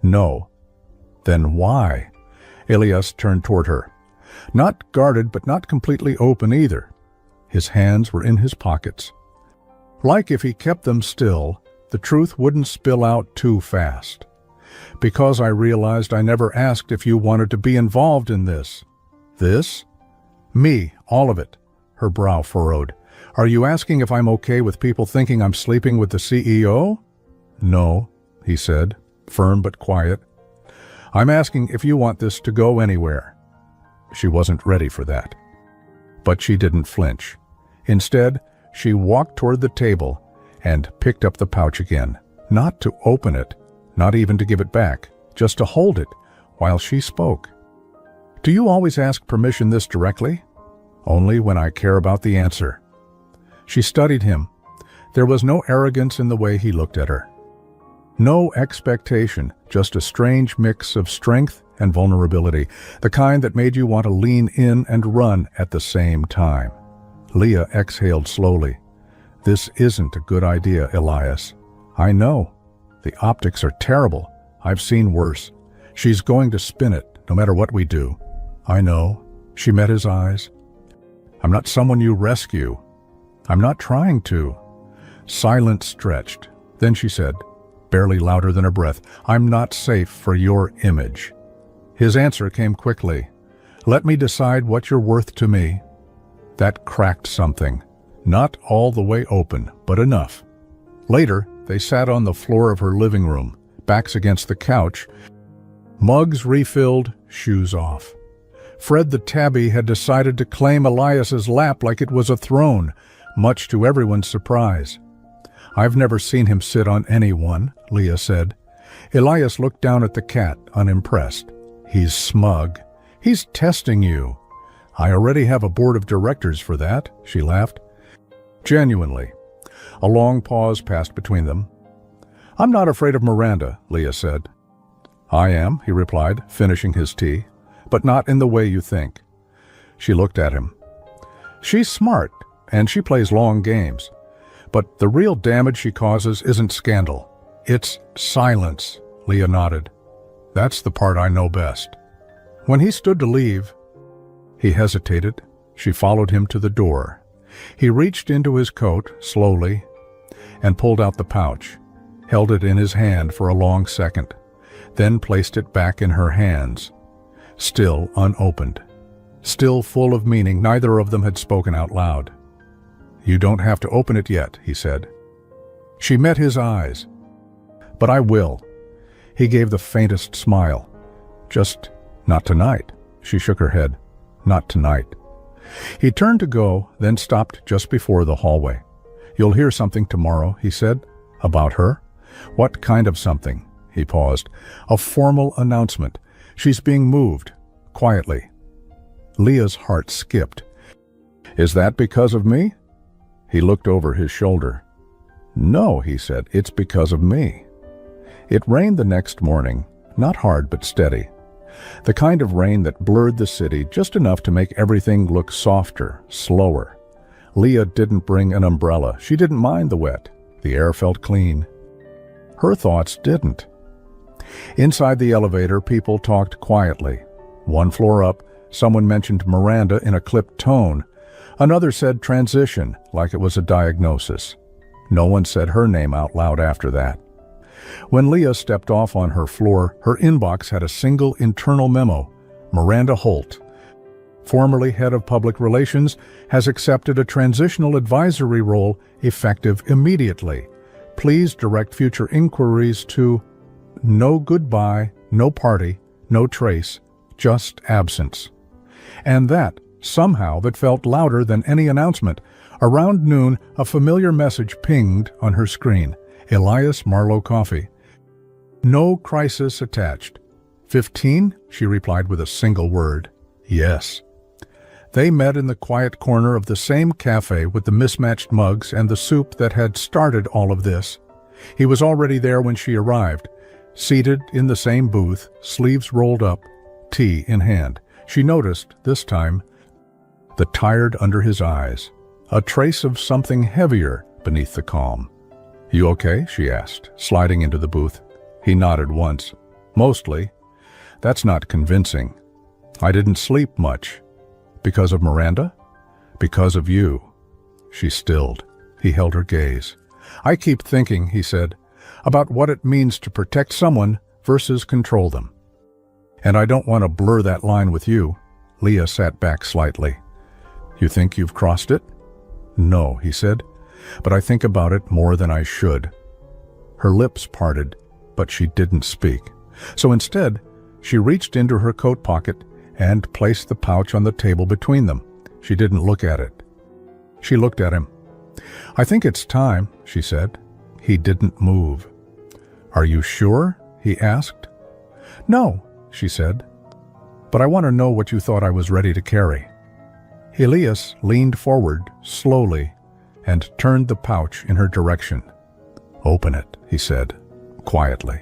No. Then why? Elias turned toward her. Not guarded, but not completely open either. His hands were in his pockets. Like if he kept them still, the truth wouldn't spill out too fast. Because I realized I never asked if you wanted to be involved in this. This? Me, all of it. Her brow furrowed. Are you asking if I'm okay with people thinking I'm sleeping with the CEO? No, he said, firm but quiet. I'm asking if you want this to go anywhere. She wasn't ready for that. But she didn't flinch. Instead, she walked toward the table and picked up the pouch again, not to open it, not even to give it back, just to hold it while she spoke. Do you always ask permission this directly? Only when I care about the answer. She studied him. There was no arrogance in the way he looked at her. No expectation, just a strange mix of strength and vulnerability, the kind that made you want to lean in and run at the same time. Leah exhaled slowly. This isn't a good idea, Elias. I know. The optics are terrible. I've seen worse. She's going to spin it, no matter what we do. I know. She met his eyes. I'm not someone you rescue. I'm not trying to. Silence stretched. Then she said, barely louder than her breath, I'm not safe for your image. His answer came quickly. Let me decide what you're worth to me. That cracked something. Not all the way open, but enough. Later, they sat on the floor of her living room, backs against the couch, mugs refilled, shoes off. Fred the tabby had decided to claim Elias's lap like it was a throne, much to everyone's surprise. I've never seen him sit on anyone, Leah said. Elias looked down at the cat, unimpressed. He's smug. He's testing you. I already have a board of directors for that, she laughed. Genuinely. A long pause passed between them. I'm not afraid of Miranda, Leah said. I am, he replied, finishing his tea, but not in the way you think. She looked at him. She's smart, and she plays long games. But the real damage she causes isn't scandal. It's silence, Leah nodded. That's the part I know best. When he stood to leave, he hesitated. She followed him to the door. He reached into his coat, slowly, and pulled out the pouch, held it in his hand for a long second, then placed it back in her hands, still unopened, still full of meaning neither of them had spoken out loud. You don't have to open it yet, he said. She met his eyes. But I will. He gave the faintest smile. Just not tonight. She shook her head. Not tonight. He turned to go, then stopped just before the hallway. You'll hear something tomorrow, he said. About her? What kind of something? He paused. A formal announcement. She's being moved. Quietly. Leah's heart skipped. Is that because of me? He looked over his shoulder. No, he said, it's because of me. It rained the next morning, not hard but steady. The kind of rain that blurred the city just enough to make everything look softer, slower. Leah didn't bring an umbrella. She didn't mind the wet. The air felt clean. Her thoughts didn't. Inside the elevator, people talked quietly. One floor up, someone mentioned Miranda in a clipped tone. Another said transition, like it was a diagnosis. No one said her name out loud after that. When Leah stepped off on her floor, her inbox had a single internal memo. Miranda Holt, formerly head of public relations, has accepted a transitional advisory role effective immediately. Please direct future inquiries to no goodbye, no party, no trace, just absence. And that felt louder than any announcement. Around noon, a familiar message pinged on her screen. Elias Marlowe Coffee. No crisis attached. 15? She replied with a single word. Yes. They met in the quiet corner of the same cafe with the mismatched mugs and the soup that had started all of this. He was already there when she arrived, seated in the same booth, sleeves rolled up, tea in hand. She noticed, this time, the tired under his eyes, a trace of something heavier beneath the calm. You okay? She asked, sliding into the booth. He nodded once. Mostly. That's not convincing. I didn't sleep much. Because of Miranda? Because of you. She stilled. He held her gaze. I keep thinking, he said, about what it means to protect someone versus control them. And I don't want to blur that line with you. Leah sat back slightly. You think you've crossed it? No, he said, but I think about it more than I should. Her lips parted, but she didn't speak. So instead, she reached into her coat pocket and placed the pouch on the table between them. She didn't look at it. She looked at him. I think it's time, she said. He didn't move. Are you sure? He asked. No, she said, but I want to know what you thought I was ready to carry. Elias leaned forward slowly and turned the pouch in her direction. Open it, he said, quietly.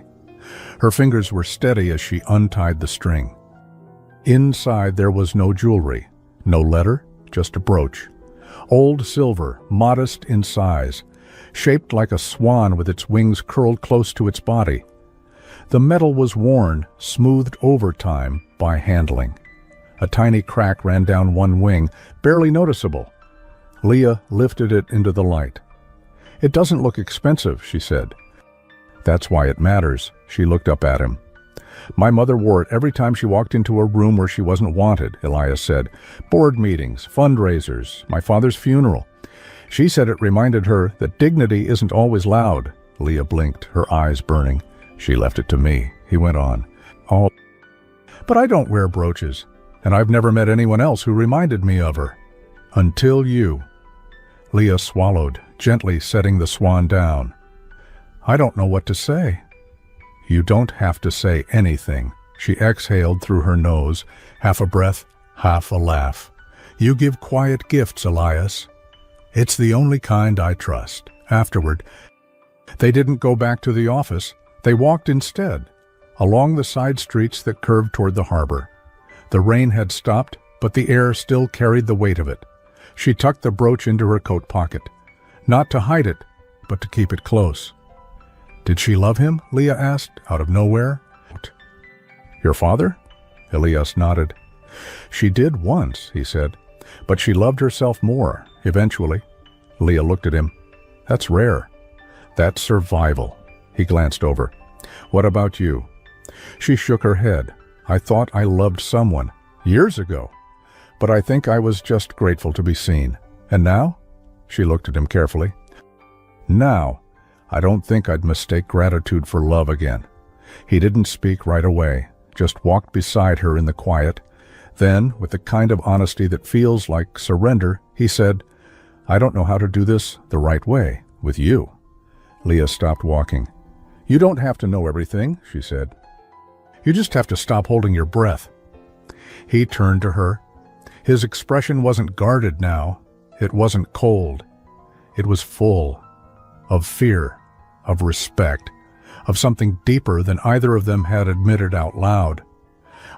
Her fingers were steady as she untied the string. Inside there was no jewelry, no letter, just a brooch. Old silver, modest in size, shaped like a swan with its wings curled close to its body. The metal was worn, smoothed over time by handling. A tiny crack ran down one wing, barely noticeable. Leah lifted it into the light. It doesn't look expensive, she said. That's why it matters. She looked up at him. My mother wore it every time she walked into a room where she wasn't wanted, Elias said. Board meetings, fundraisers, my father's funeral. She said it reminded her that dignity isn't always loud. Leah blinked, her eyes burning. She left it to me, he went on. Oh, but I don't wear brooches, and I've never met anyone else who reminded me of her. Until you. Leah swallowed, gently setting the swan down. I don't know what to say. You don't have to say anything. She exhaled through her nose, half a breath, half a laugh. You give quiet gifts, Elias. It's the only kind I trust. Afterward, they didn't go back to the office. They walked instead, along the side streets that curved toward the harbor. The rain had stopped, but the air still carried the weight of it. She tucked the brooch into her coat pocket, not to hide it, but to keep it close. Did she love him? Leah asked, out of nowhere. Your father? Elias nodded. She did once, he said, but she loved herself more, eventually. Leah looked at him. That's rare. That's survival. He glanced over. What about you? She shook her head. I thought I loved someone, years ago, but I think I was just grateful to be seen. And now? She looked at him carefully. Now, I don't think I'd mistake gratitude for love again. He didn't speak right away, just walked beside her in the quiet. Then, with the kind of honesty that feels like surrender, he said, I don't know how to do this the right way, with you. Leah stopped walking. You don't have to know everything, she said. You just have to stop holding your breath. He turned to her. His expression wasn't guarded now. It wasn't cold. It was full of fear, of respect, of something deeper than either of them had admitted out loud.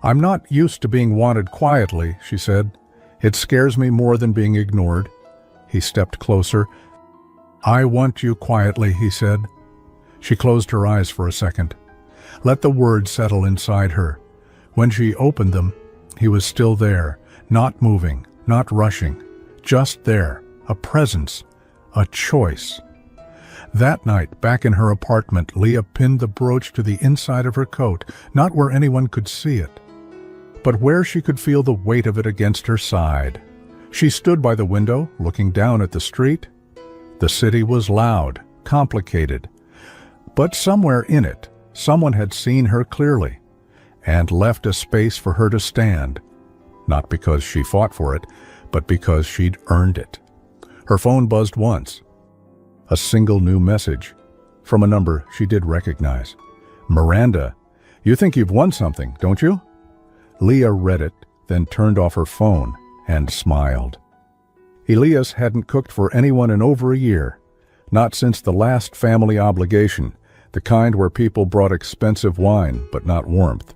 I'm not used to being wanted quietly, she said. It scares me more than being ignored. He stepped closer. I want you quietly, he said. She closed her eyes for a second. Let the words settle inside her. When she opened them, he was still there, not moving, not rushing, just there, a presence, a choice. That night, back in her apartment, Leah pinned the brooch to the inside of her coat, not where anyone could see it, but where she could feel the weight of it against her side. She stood by the window, looking down at the street. The city was loud, complicated, but somewhere in it, someone had seen her clearly and left a space for her to stand, not because she fought for it, but because she'd earned it. Her phone buzzed once. A single new message from a number she did recognize. Miranda, you think you've won something, don't you? Leah read it, then turned off her phone and smiled. Elias hadn't cooked for anyone in over a year, not since the last family obligation, the kind where people brought expensive wine but not warmth,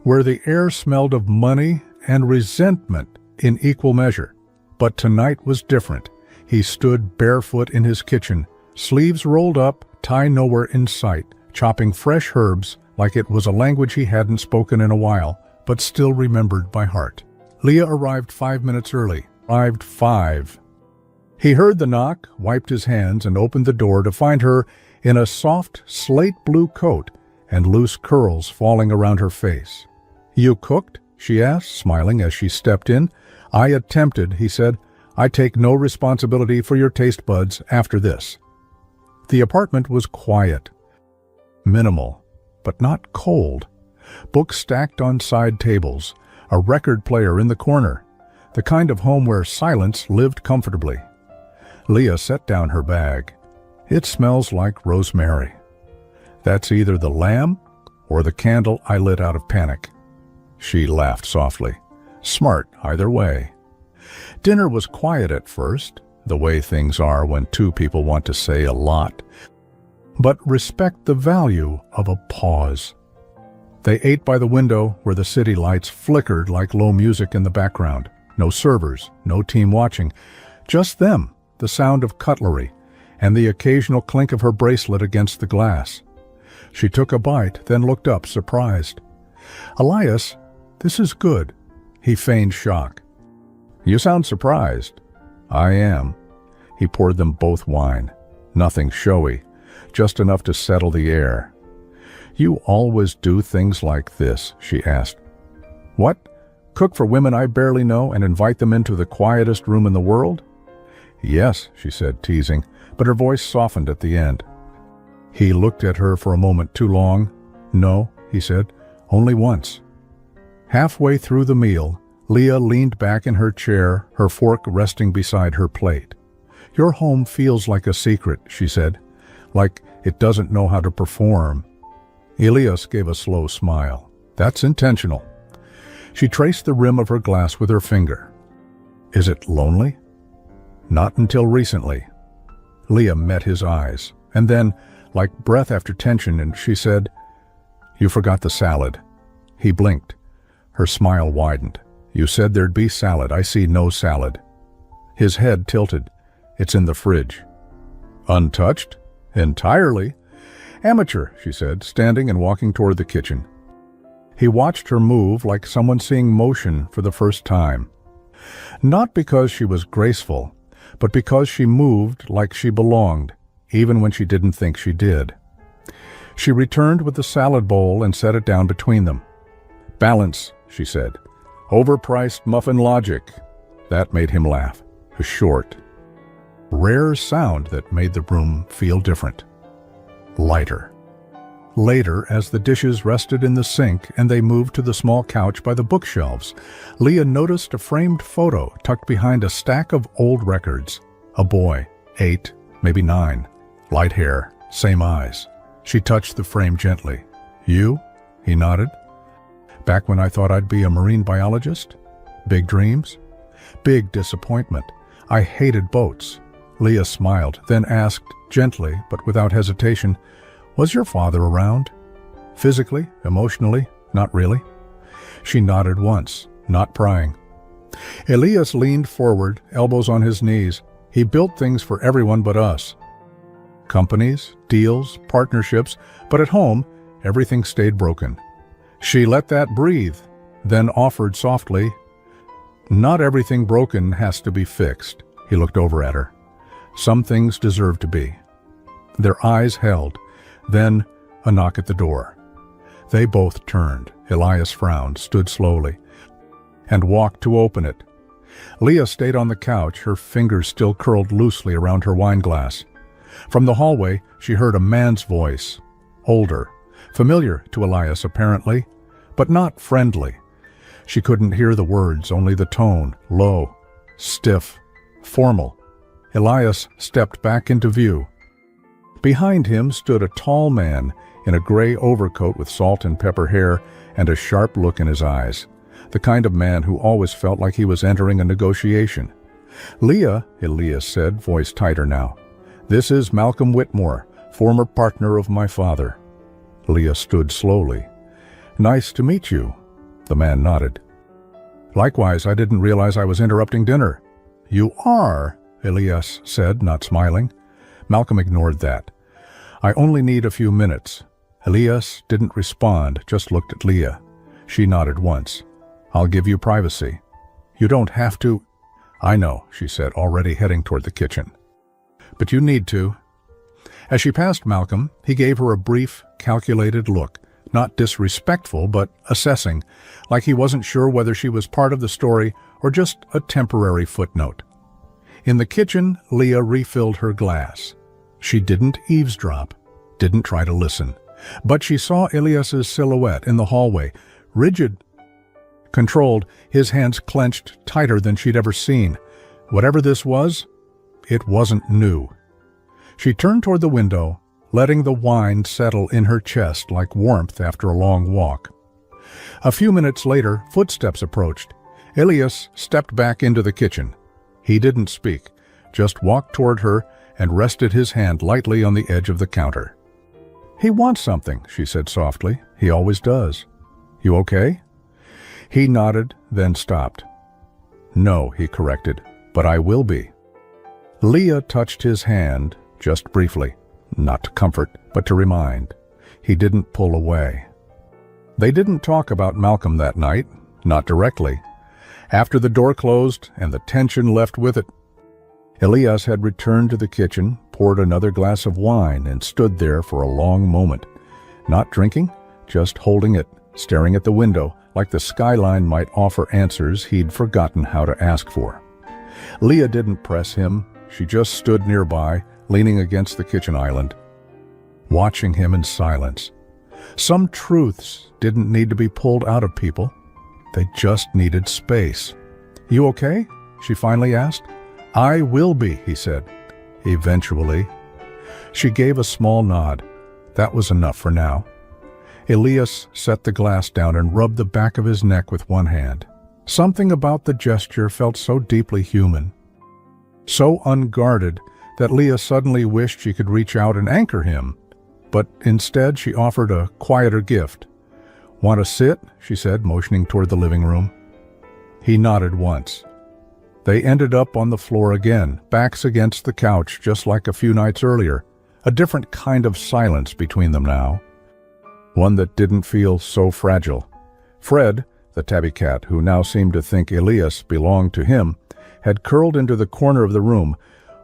where the air smelled of money and resentment in equal measure. But tonight was different. He stood barefoot in his kitchen, sleeves rolled up, tie nowhere in sight, chopping fresh herbs like it was a language he hadn't spoken in a while, but still remembered by heart. Leah arrived 5 minutes early. Arrived 5. He heard the knock, wiped his hands, and opened the door to find her in a soft slate blue coat and loose curls falling around her face. "You cooked?" she asked, smiling as she stepped in. "I attempted," he said. "I take no responsibility for your taste buds after this." The apartment was quiet, minimal, but not cold. Books stacked on side tables, a record player in the corner, the kind of home where silence lived comfortably. Leah set down her bag. "It smells like rosemary." "That's either the lamb or the candle I lit out of panic." She laughed softly. "Smart either way." Dinner was quiet at first, the way things are when two people want to say a lot, but respect the value of a pause. They ate by the window where the city lights flickered like low music in the background. No servers, no team watching, just them, the sound of cutlery, and the occasional clink of her bracelet against the glass. She took a bite, then looked up, surprised. "Elias, this is good." He feigned shock. "You sound surprised." "I am." He poured them both wine. Nothing showy, just enough to settle the air. "You always do things like this?" she asked. "What? Cook for women I barely know and invite them into the quietest room in the world?" "Yes," she said, teasing, but her voice softened at the end. He looked at her for a moment too long. "No," he said, "only once." Halfway through the meal, Leah leaned back in her chair, her fork resting beside her plate. "Your home feels like a secret," she said, "like it doesn't know how to perform." Elias gave a slow smile. "That's intentional." She traced the rim of her glass with her finger. "Is it lonely?" "Not until recently." Leah met his eyes, and then, like breath after tension, and she said, "You forgot the salad." He blinked. Her smile widened. "You said there'd be salad. I see no salad." His head tilted. "It's in the fridge." "Untouched?" "Entirely." "Amateur," she said, standing and walking toward the kitchen. He watched her move like someone seeing motion for the first time. Not because she was graceful, but because she moved like she belonged, even when she didn't think she did. She returned with the salad bowl and set it down between them. "Balance," she said. "Overpriced muffin logic." That made him laugh. A short, rare sound that made the room feel different. Lighter. Later, as the dishes rested in the sink and they moved to the small couch by the bookshelves, Leah noticed a framed photo tucked behind a stack of old records. A boy, 8, maybe 9, light hair, same eyes. She touched the frame gently. "You?" He nodded. "Back when I thought I'd be a marine biologist? Big dreams? Big disappointment. I hated boats." Leah smiled, then asked, gently but without hesitation, "Was your father around? Physically, emotionally, not really?" She nodded once, not prying. Elias leaned forward, elbows on his knees. He built things for everyone but us. Companies, deals, partnerships, but at home, everything stayed broken. She let that breathe, then offered softly, "Not everything broken has to be fixed." He looked over at her. "Some things deserve to be." Their eyes held. Then a knock at the door. They both turned. Elias frowned, stood slowly, and walked to open it. Leah stayed on the couch, her fingers still curled loosely around her wineglass. From the hallway, she heard a man's voice, older, familiar to Elias apparently, but not friendly. She couldn't hear the words, only the tone, low, stiff, formal. Elias stepped back into view. Behind him stood a tall man in a gray overcoat with salt and pepper hair and a sharp look in his eyes, the kind of man who always felt like he was entering a negotiation. "Leah," Elias said, voice tighter now. "This is Malcolm Whitmore, former partner of my father." Leah stood slowly. "Nice to meet you." The man nodded. "Likewise, I didn't realize I was interrupting dinner." "You are," Elias said, not smiling. Malcolm ignored that. "I only need a few minutes." Elias didn't respond, just looked at Leah. She nodded once. "I'll give you privacy." "You don't have to." "I know," she said, already heading toward the kitchen. "But you need to." As she passed Malcolm, he gave her a brief, calculated look, not disrespectful, but assessing, like he wasn't sure whether she was part of the story or just a temporary footnote. In the kitchen, Leah refilled her glass. She didn't eavesdrop, didn't try to listen, but she saw Elias's silhouette in the hallway, rigid, controlled, his hands clenched tighter than she'd ever seen. Whatever this was, it wasn't new. She turned toward the window, letting the wine settle in her chest like warmth after a long walk. A few minutes later, footsteps approached. Elias stepped back into the kitchen. He didn't speak, just walked toward her and rested his hand lightly on the edge of the counter. "He wants something," she said softly. "He always does. You okay?" He nodded, then stopped. "No," he corrected, "but I will be." Leah touched his hand, just briefly, not to comfort, but to remind. He didn't pull away. They didn't talk about Malcolm that night, not directly. After the door closed and the tension left with it, Elias had returned to the kitchen, poured another glass of wine, and stood there for a long moment. Not drinking, just holding it, staring at the window, like the skyline might offer answers he'd forgotten how to ask for. Leah didn't press him. She just stood nearby, leaning against the kitchen island, watching him in silence. Some truths didn't need to be pulled out of people. They just needed space. "You okay?" she finally asked. "I will be," he said. "Eventually." She gave a small nod. That was enough for now. Elias set the glass down and rubbed the back of his neck with one hand. Something about the gesture felt so deeply human, so unguarded that Leah suddenly wished she could reach out and anchor him. But instead she offered a quieter gift. "Want to sit?" she said, motioning toward the living room. He nodded once. They ended up on the floor again, backs against the couch, just like a few nights earlier. A different kind of silence between them now. One that didn't feel so fragile. Fred, the tabby cat, who now seemed to think Elias belonged to him, had curled into the corner of the room,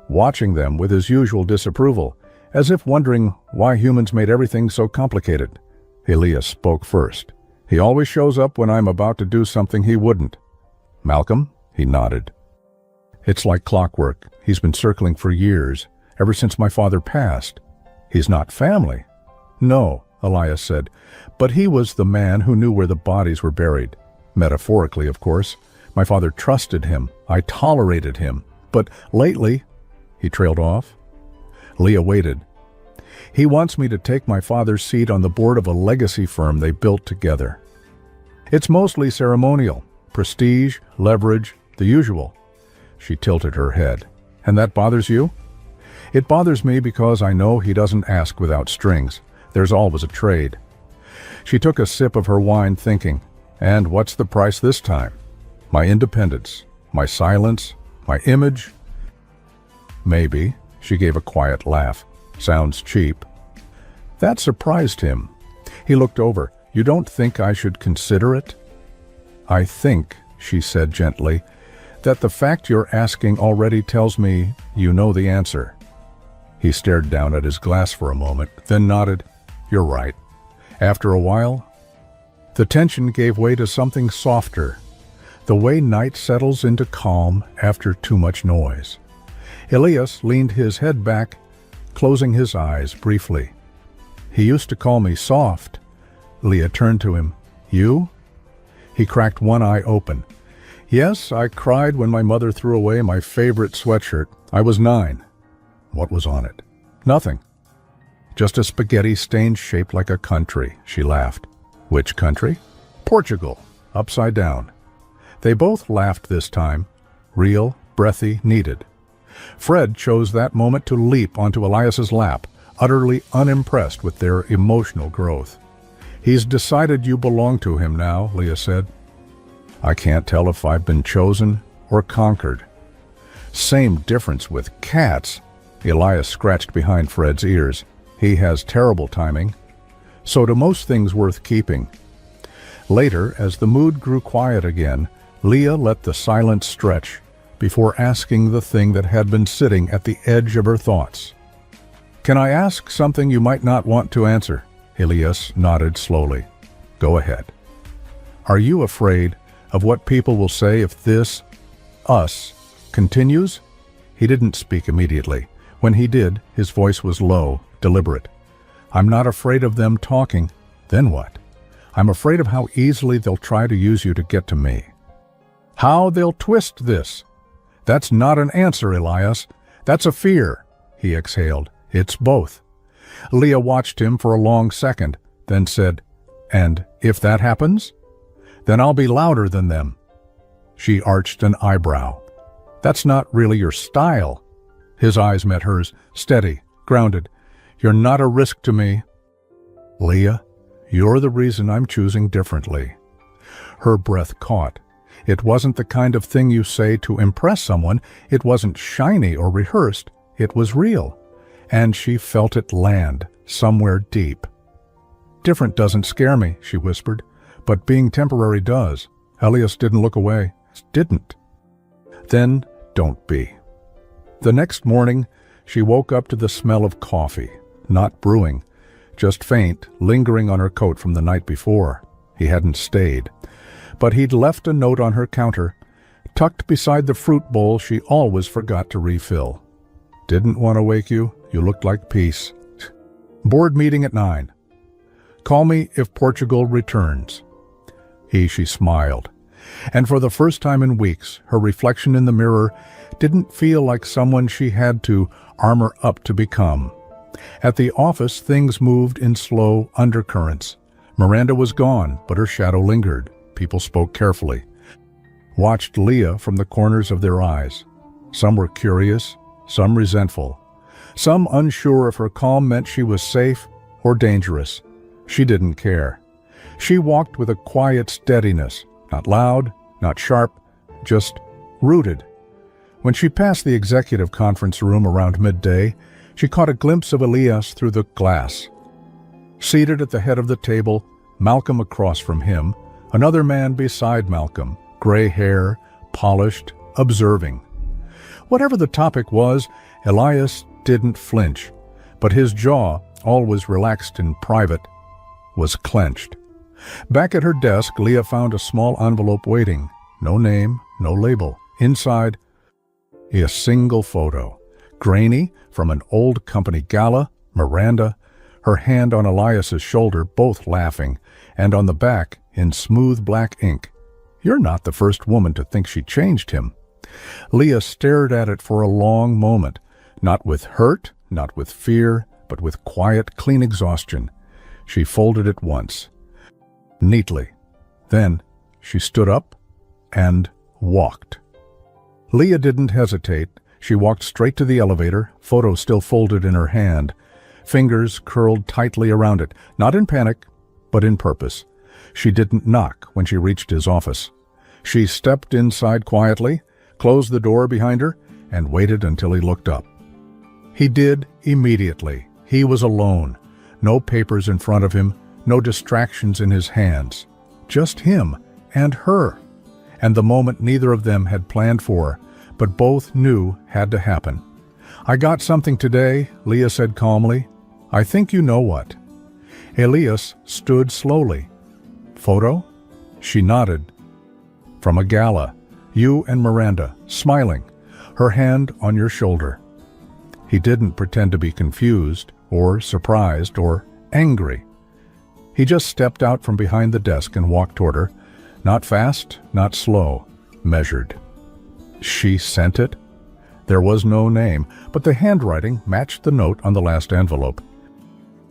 watching them with his usual disapproval, as if wondering why humans made everything so complicated. Elias spoke first. "He always shows up when I'm about to do something he wouldn't." "Malcolm?" He nodded. "It's like clockwork. He's been circling for years, ever since my father passed." "He's not family." "No," Elias said, "but he was the man who knew where the bodies were buried. Metaphorically, of course. My father trusted him. I tolerated him. But lately—" He trailed off. Leah waited. "He wants me to take my father's seat on the board of a legacy firm they built together. It's mostly ceremonial. Prestige, leverage, the usual." She tilted her head. "And that bothers you?" "It bothers me because I know he doesn't ask without strings. There's always a trade." She took a sip of her wine, thinking, "And what's the price this time? My independence, my silence, my image?" "Maybe." She gave a quiet laugh. "Sounds cheap." That surprised him. He looked over. "You don't think I should consider it?" "I think," she said gently, "that the fact you're asking already tells me you know the answer." He stared down at his glass for a moment, then nodded. "You're right." After a while, the tension gave way to something softer, the way night settles into calm after too much noise. Elias leaned his head back, closing his eyes briefly. "He used to call me soft." Leah turned to him. "You?" He cracked one eye open. "Yes, I cried when my mother threw away my favorite sweatshirt. I was 9. What was on it? Nothing. Just a spaghetti stain shaped like a country," she laughed. "Which country?" "Portugal. Upside down." They both laughed this time. Real, breathy, needed. Fred chose that moment to leap onto Elias's lap, utterly unimpressed with their emotional growth. "He's decided you belong to him now," Leah said. "I can't tell if I've been chosen or conquered." "Same difference with cats." Elias scratched behind Fred's ears. "He has terrible timing." So to most things worth keeping. Later, as the mood grew quiet again, Leah let the silence stretch before asking the thing that had been sitting at the edge of her thoughts. "Can I ask something you might not want to answer?" Elias nodded slowly. "Go ahead." "Are you afraid of what people will say if this, us, continues?" He didn't speak immediately. When he did, his voice was low, deliberate. "I'm not afraid of them talking. Then what? I'm afraid of how easily they'll try to use you to get to me. How they'll twist this. That's not an answer, Elias. That's a fear." He exhaled. "It's both." Leah watched him for a long second, then said, "And if that happens? Then I'll be louder than them." She arched an eyebrow. "That's not really your style." His eyes met hers, steady, grounded. "You're not a risk to me." "Leah, you're the reason I'm choosing differently." Her breath caught. It wasn't the kind of thing you say to impress someone. It wasn't shiny or rehearsed. It was real. And she felt it land, somewhere deep. "Different doesn't scare me," she whispered, "but being temporary does." Elias didn't look away. Didn't. "Then don't be." The next morning, she woke up to the smell of coffee, not brewing, just faint, lingering on her coat from the night before. He hadn't stayed. But he'd left a note on her counter, tucked beside the fruit bowl she always forgot to refill. "Didn't want to wake you. You looked like peace. Board meeting at 9. Call me if Portugal returns." She smiled. And for the first time in weeks, her reflection in the mirror didn't feel like someone she had to armor up to become. At the office, things moved in slow undercurrents. Miranda was gone, but her shadow lingered. People spoke carefully, watched Leah from the corners of their eyes. Some were curious, some resentful, some unsure if her calm meant she was safe or dangerous. She didn't care. She walked with a quiet steadiness, not loud, not sharp, just rooted. When she passed the executive conference room around midday, she caught a glimpse of Elias through the glass. Seated at the head of the table, Malcolm across from him, another man beside Malcolm, gray hair, polished, observing. Whatever the topic was, Elias didn't flinch, but his jaw, always relaxed in private, was clenched. Back at her desk, Leah found a small envelope waiting. No name, no label. Inside, a single photo. Grainy, from an old company gala, Miranda, her hand on Elias's shoulder, both laughing, and on the back, in smooth black ink, "You're not the first woman to think she changed him." Leah stared at it for a long moment, not with hurt, not with fear, but with quiet, clean exhaustion. She folded it once, neatly. Then she stood up and walked. Leah didn't hesitate. She walked straight to the elevator, photo still folded in her hand, fingers curled tightly around it, not in panic, but in purpose. She didn't knock when she reached his office. She stepped inside quietly, closed the door behind her, and waited until he looked up. He did immediately. He was alone. No papers in front of him, no distractions in his hands. Just him and her. And the moment neither of them had planned for, but both knew had to happen. "I got something today," Leah said calmly. "I think you know what." Elias stood slowly. "Photo?" She nodded. "From a gala. You and Miranda, smiling, her hand on your shoulder." He didn't pretend to be confused, or surprised, or angry. He just stepped out from behind the desk and walked toward her, not fast, not slow, measured. She sent it? There was no name, but the handwriting matched the note on the last envelope.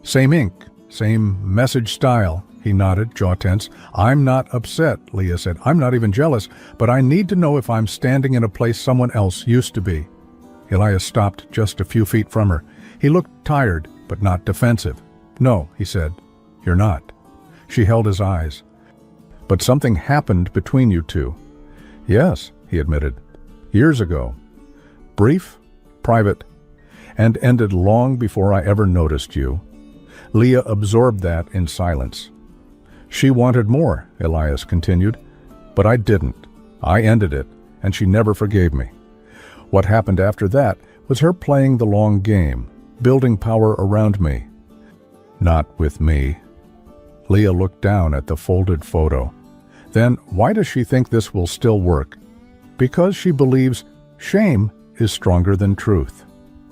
"Same ink, same message style," he nodded, jaw tense. "I'm not upset," Leah said. "I'm not even jealous, but I need to know if I'm standing in a place someone else used to be." Elias stopped just a few feet from her. He looked tired, but not defensive. "No," he said, "you're not." She held his eyes. "But something happened between you two." "Yes," he admitted. "Years ago. Brief, private, and ended long before I ever noticed you. Leah absorbed that in silence. She wanted more, Elias continued, but I didn't. I ended it, and she never forgave me. What happened after that was her playing the long game, building power around me. Not with me. Leah looked down at the folded photo. Then why does she think this will still work? Because she believes shame is stronger than truth.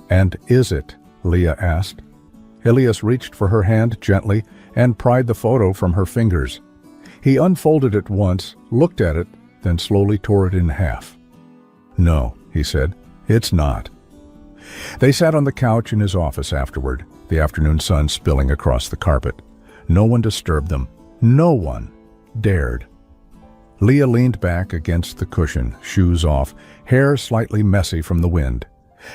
And is it? Leah asked. Elias reached for her hand gently and pried the photo from her fingers. He unfolded it once, looked at it, then slowly tore it in half. No, he said, it's not. They sat on the couch in his office afterward, the afternoon sun spilling across the carpet. No one disturbed them. No one dared. Leah leaned back against the cushion, shoes off, hair slightly messy from the wind.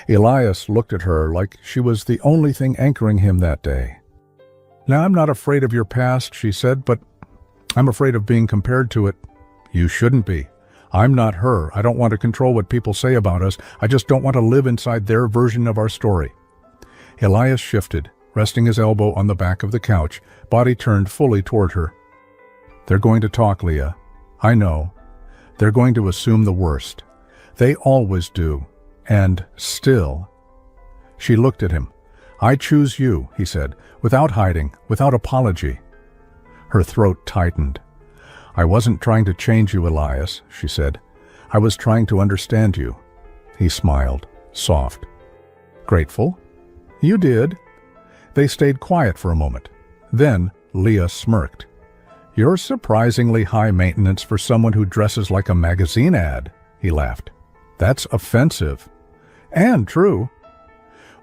Elias looked at her like she was the only thing anchoring him that day. Now, I'm not afraid of your past, she said, but I'm afraid of being compared to it. You shouldn't be. I'm not her. I don't want to control what people say about us. I just don't want to live inside their version of our story. Elias shifted, resting his elbow on the back of the couch, body turned fully toward her. They're going to talk, Leah. I know. They're going to assume the worst. They always do. And still. She looked at him. I choose you, he said, without hiding, without apology. Her throat tightened. I wasn't trying to change you, Elias, she said. I was trying to understand you. He smiled, soft. Grateful? You did. They stayed quiet for a moment. Then Leah smirked. You're surprisingly high maintenance for someone who dresses like a magazine ad, he laughed. That's offensive. And true.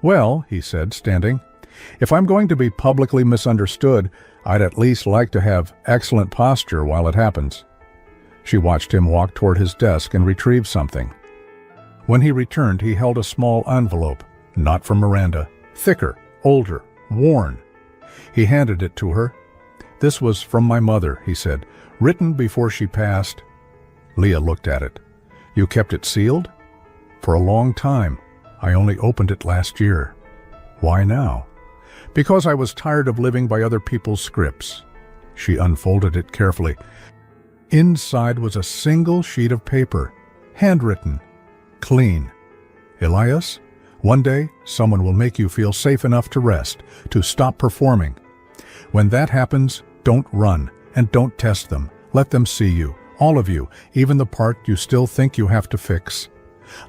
Well, he said, standing, if I'm going to be publicly misunderstood, I'd at least like to have excellent posture while it happens. She watched him walk toward his desk and retrieve something. When he returned, he held a small envelope, not from Miranda, thicker, older, worn. He handed it to her. This was from my mother, he said, written before she passed. Leah looked at it. You kept it sealed? For a long time. I only opened it last year. Why now? Because I was tired of living by other people's scripts. She unfolded it carefully. Inside was a single sheet of paper, handwritten, clean. Elias, one day someone will make you feel safe enough to rest, to stop performing. When that happens, don't run and don't test them. Let them see you, all of you, even the part you still think you have to fix.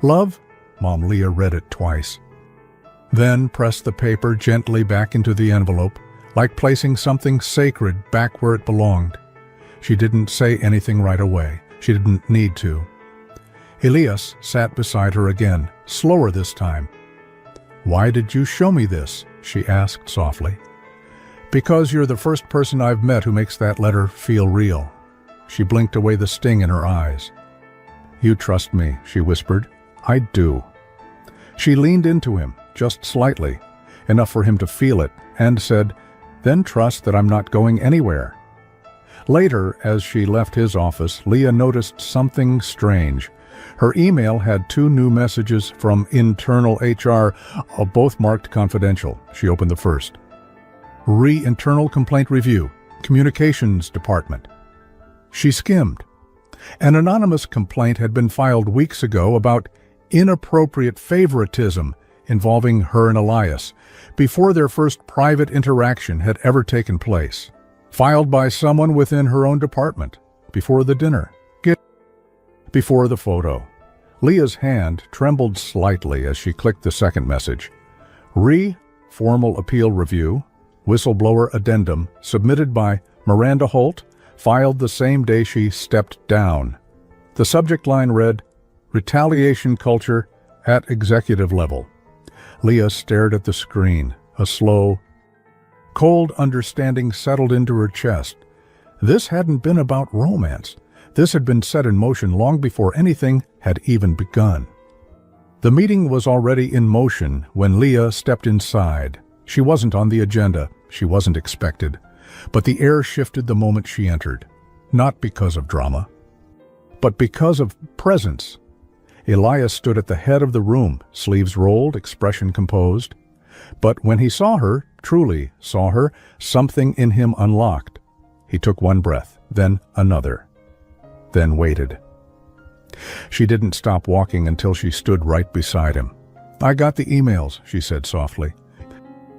Love, Mom Leah read it twice. Then pressed the paper gently back into the envelope, like placing something sacred back where it belonged. She didn't say anything right away. She didn't need to. Elias sat beside her again, slower this time. Why did you show me this? She asked softly. Because you're the first person I've met who makes that letter feel real. She blinked away the sting in her eyes. You trust me, she whispered. I do. She leaned into him, just slightly, enough for him to feel it, and said, then trust that I'm not going anywhere. Later, as she left his office, Leah noticed something strange. Her email had 2 new messages from internal HR, both marked confidential. She opened the first. Internal Complaint Review, Communications Department. She skimmed. An anonymous complaint had been filed weeks ago about inappropriate favoritism involving her and Elias, before their first private interaction had ever taken place. Filed by someone within her own department, before the dinner, before the photo. Leah's hand trembled slightly as she clicked the second message. Formal Appeal Review, Whistleblower Addendum, submitted by Miranda Holt, filed the same day she stepped down. The subject line read, Retaliation Culture at Executive Level. Leah stared at the screen. A slow, cold understanding settled into her chest. This hadn't been about romance. This had been set in motion long before anything had even begun. The meeting was already in motion when Leah stepped inside. She wasn't on the agenda. She wasn't expected. But the air shifted the moment she entered. Not because of drama, but because of presence. Elias stood at the head of the room, sleeves rolled, expression composed. But when he saw her, truly saw her, something in him unlocked. He took one breath, then another, then waited. She didn't stop walking until she stood right beside him. "I got the emails," she said softly.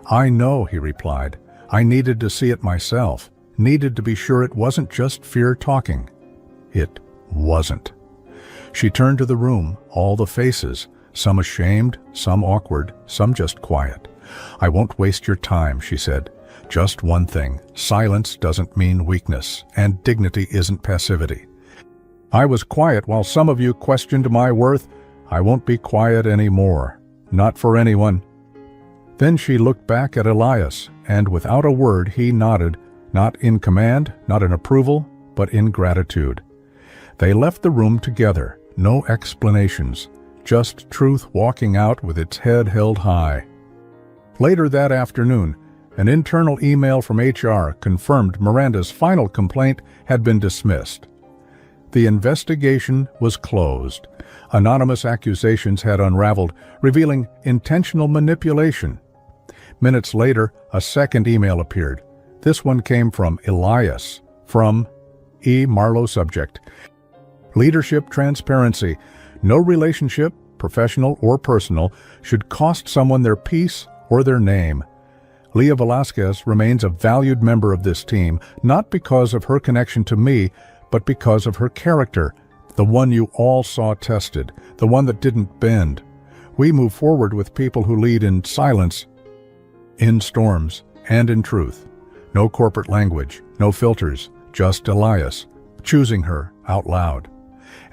"I know," he replied. "I needed to see it myself, needed to be sure it wasn't just fear talking." It wasn't. She turned to the room, all the faces, some ashamed, some awkward, some just quiet. "I won't waste your time," she said. "Just one thing. Silence doesn't mean weakness, and dignity isn't passivity. I was quiet while some of you questioned my worth. I won't be quiet anymore. Not for anyone." Then she looked back at Elias, and without a word he nodded, not in command, not in approval, but in gratitude. They left the room together, no explanations, just truth walking out with its head held high. Later that afternoon, an internal email from HR confirmed Miranda's final complaint had been dismissed. The investigation was closed. Anonymous accusations had unraveled, revealing intentional manipulation. Minutes later, a second email appeared. This one came from Elias, from E. Marlowe subject. "Leadership transparency. No relationship, professional or personal, should cost someone their peace or their name. Leah Velasquez remains a valued member of this team, not because of her connection to me, but because of her character, the one you all saw tested, the one that didn't bend. We move forward with people who lead in silence, in storms, and in truth. No corporate language, no filters, just Elias, choosing her out loud."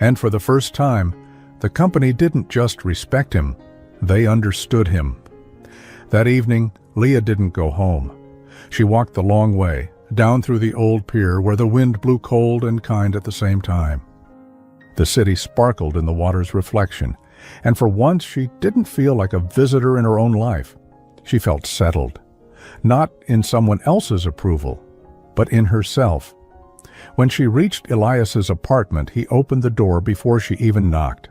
And for the first time, the company didn't just respect him, they understood him. That evening, Leah didn't go home. She walked the long way, down through the old pier where the wind blew cold and kind at the same time. The city sparkled in the water's reflection, and for once she didn't feel like a visitor in her own life. She felt settled, not in someone else's approval, but in herself. When she reached Elias's apartment, he opened the door before she even knocked.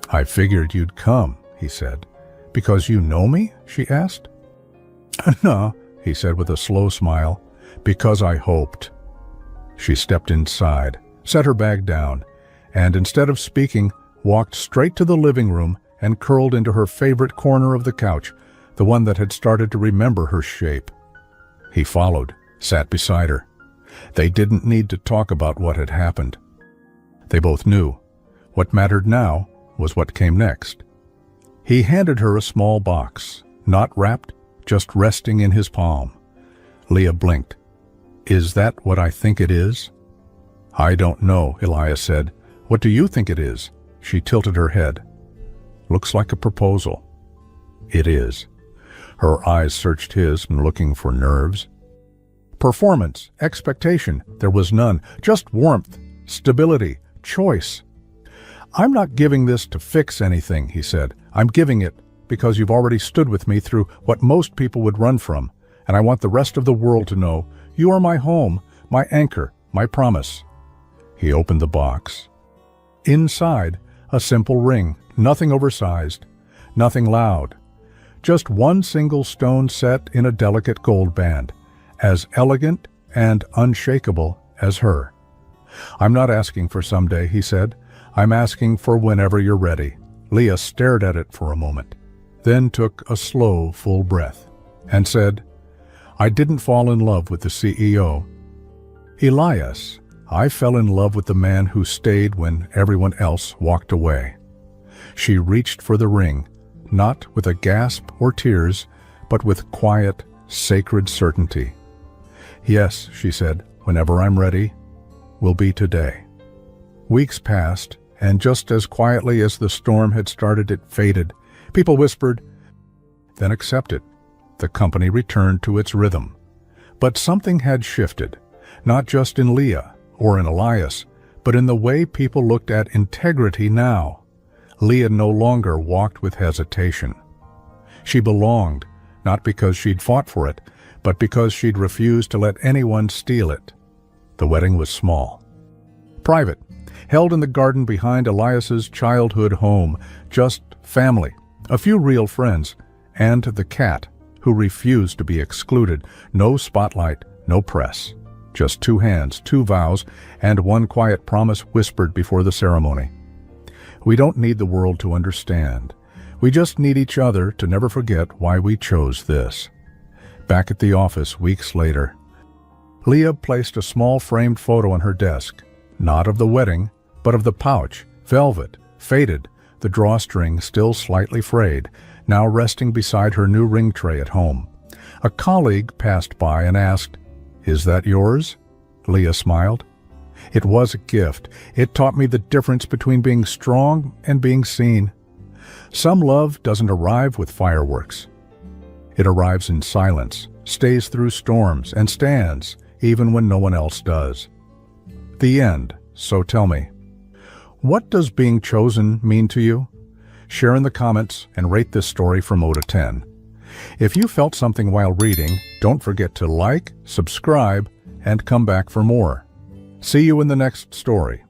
"I figured you'd come," he said. "Because you know me?" she asked. "No," he said with a slow smile. "Because I hoped." She stepped inside, set her bag down, and instead of speaking, walked straight to the living room and curled into her favorite corner of the couch, the one that had started to remember her shape. He followed, sat beside her. They didn't need to talk about what had happened. They both knew. What mattered now was what came next. He handed her a small box, not wrapped, just resting in his palm. Leah blinked. "Is that what I think it is?" "I don't know," Elias said. "What do you think it is?" She tilted her head. "Looks like a proposal." "It is." Her eyes searched his, looking for nerves. Performance, expectation, there was none. Just warmth, stability, choice. "I'm not giving this to fix anything," he said. "I'm giving it because you've already stood with me through what most people would run from, and I want the rest of the world to know you are my home, my anchor, my promise." He opened the box. Inside, a simple ring, nothing oversized, nothing loud. Just one single stone set in a delicate gold band, as elegant and unshakable as her. "I'm not asking for someday," he said. "I'm asking for whenever you're ready." Leah stared at it for a moment, then took a slow, full breath, and said, "I didn't fall in love with the CEO. Elias, I fell in love with the man who stayed when everyone else walked away." She reached for the ring, not with a gasp or tears, but with quiet, sacred certainty. "Yes," she said, "whenever I'm ready, will be today." Weeks passed, and just as quietly as the storm had started, it faded. People whispered, then accepted. The company returned to its rhythm. But something had shifted, not just in Leah or in Elias, but in the way people looked at integrity now. Leah no longer walked with hesitation. She belonged, not because she'd fought for it, but because she'd refused to let anyone steal it. The wedding was small, private, held in the garden behind Elias's childhood home, just family, a few real friends, and the cat, who refused to be excluded. No spotlight, no press. Just 2 hands, 2 vows, and 1 quiet promise whispered before the ceremony. We don't need the world to understand. We just need each other to never forget why we chose this. Back at the office weeks later, Leah placed a small framed photo on her desk, not of the wedding, but of the pouch, velvet, faded, the drawstring still slightly frayed, now resting beside her new ring tray at home. A colleague passed by and asked, "Is that yours?" Leah smiled. "It was a gift. It taught me the difference between being strong and being seen. Some love doesn't arrive with fireworks. It arrives in silence, stays through storms, and stands even when no one else does." The end. So tell me, what does being chosen mean to you? Share in the comments and rate this story from 0 to 10. If you felt something while reading, don't forget to like, subscribe, and come back for more. See you in the next story.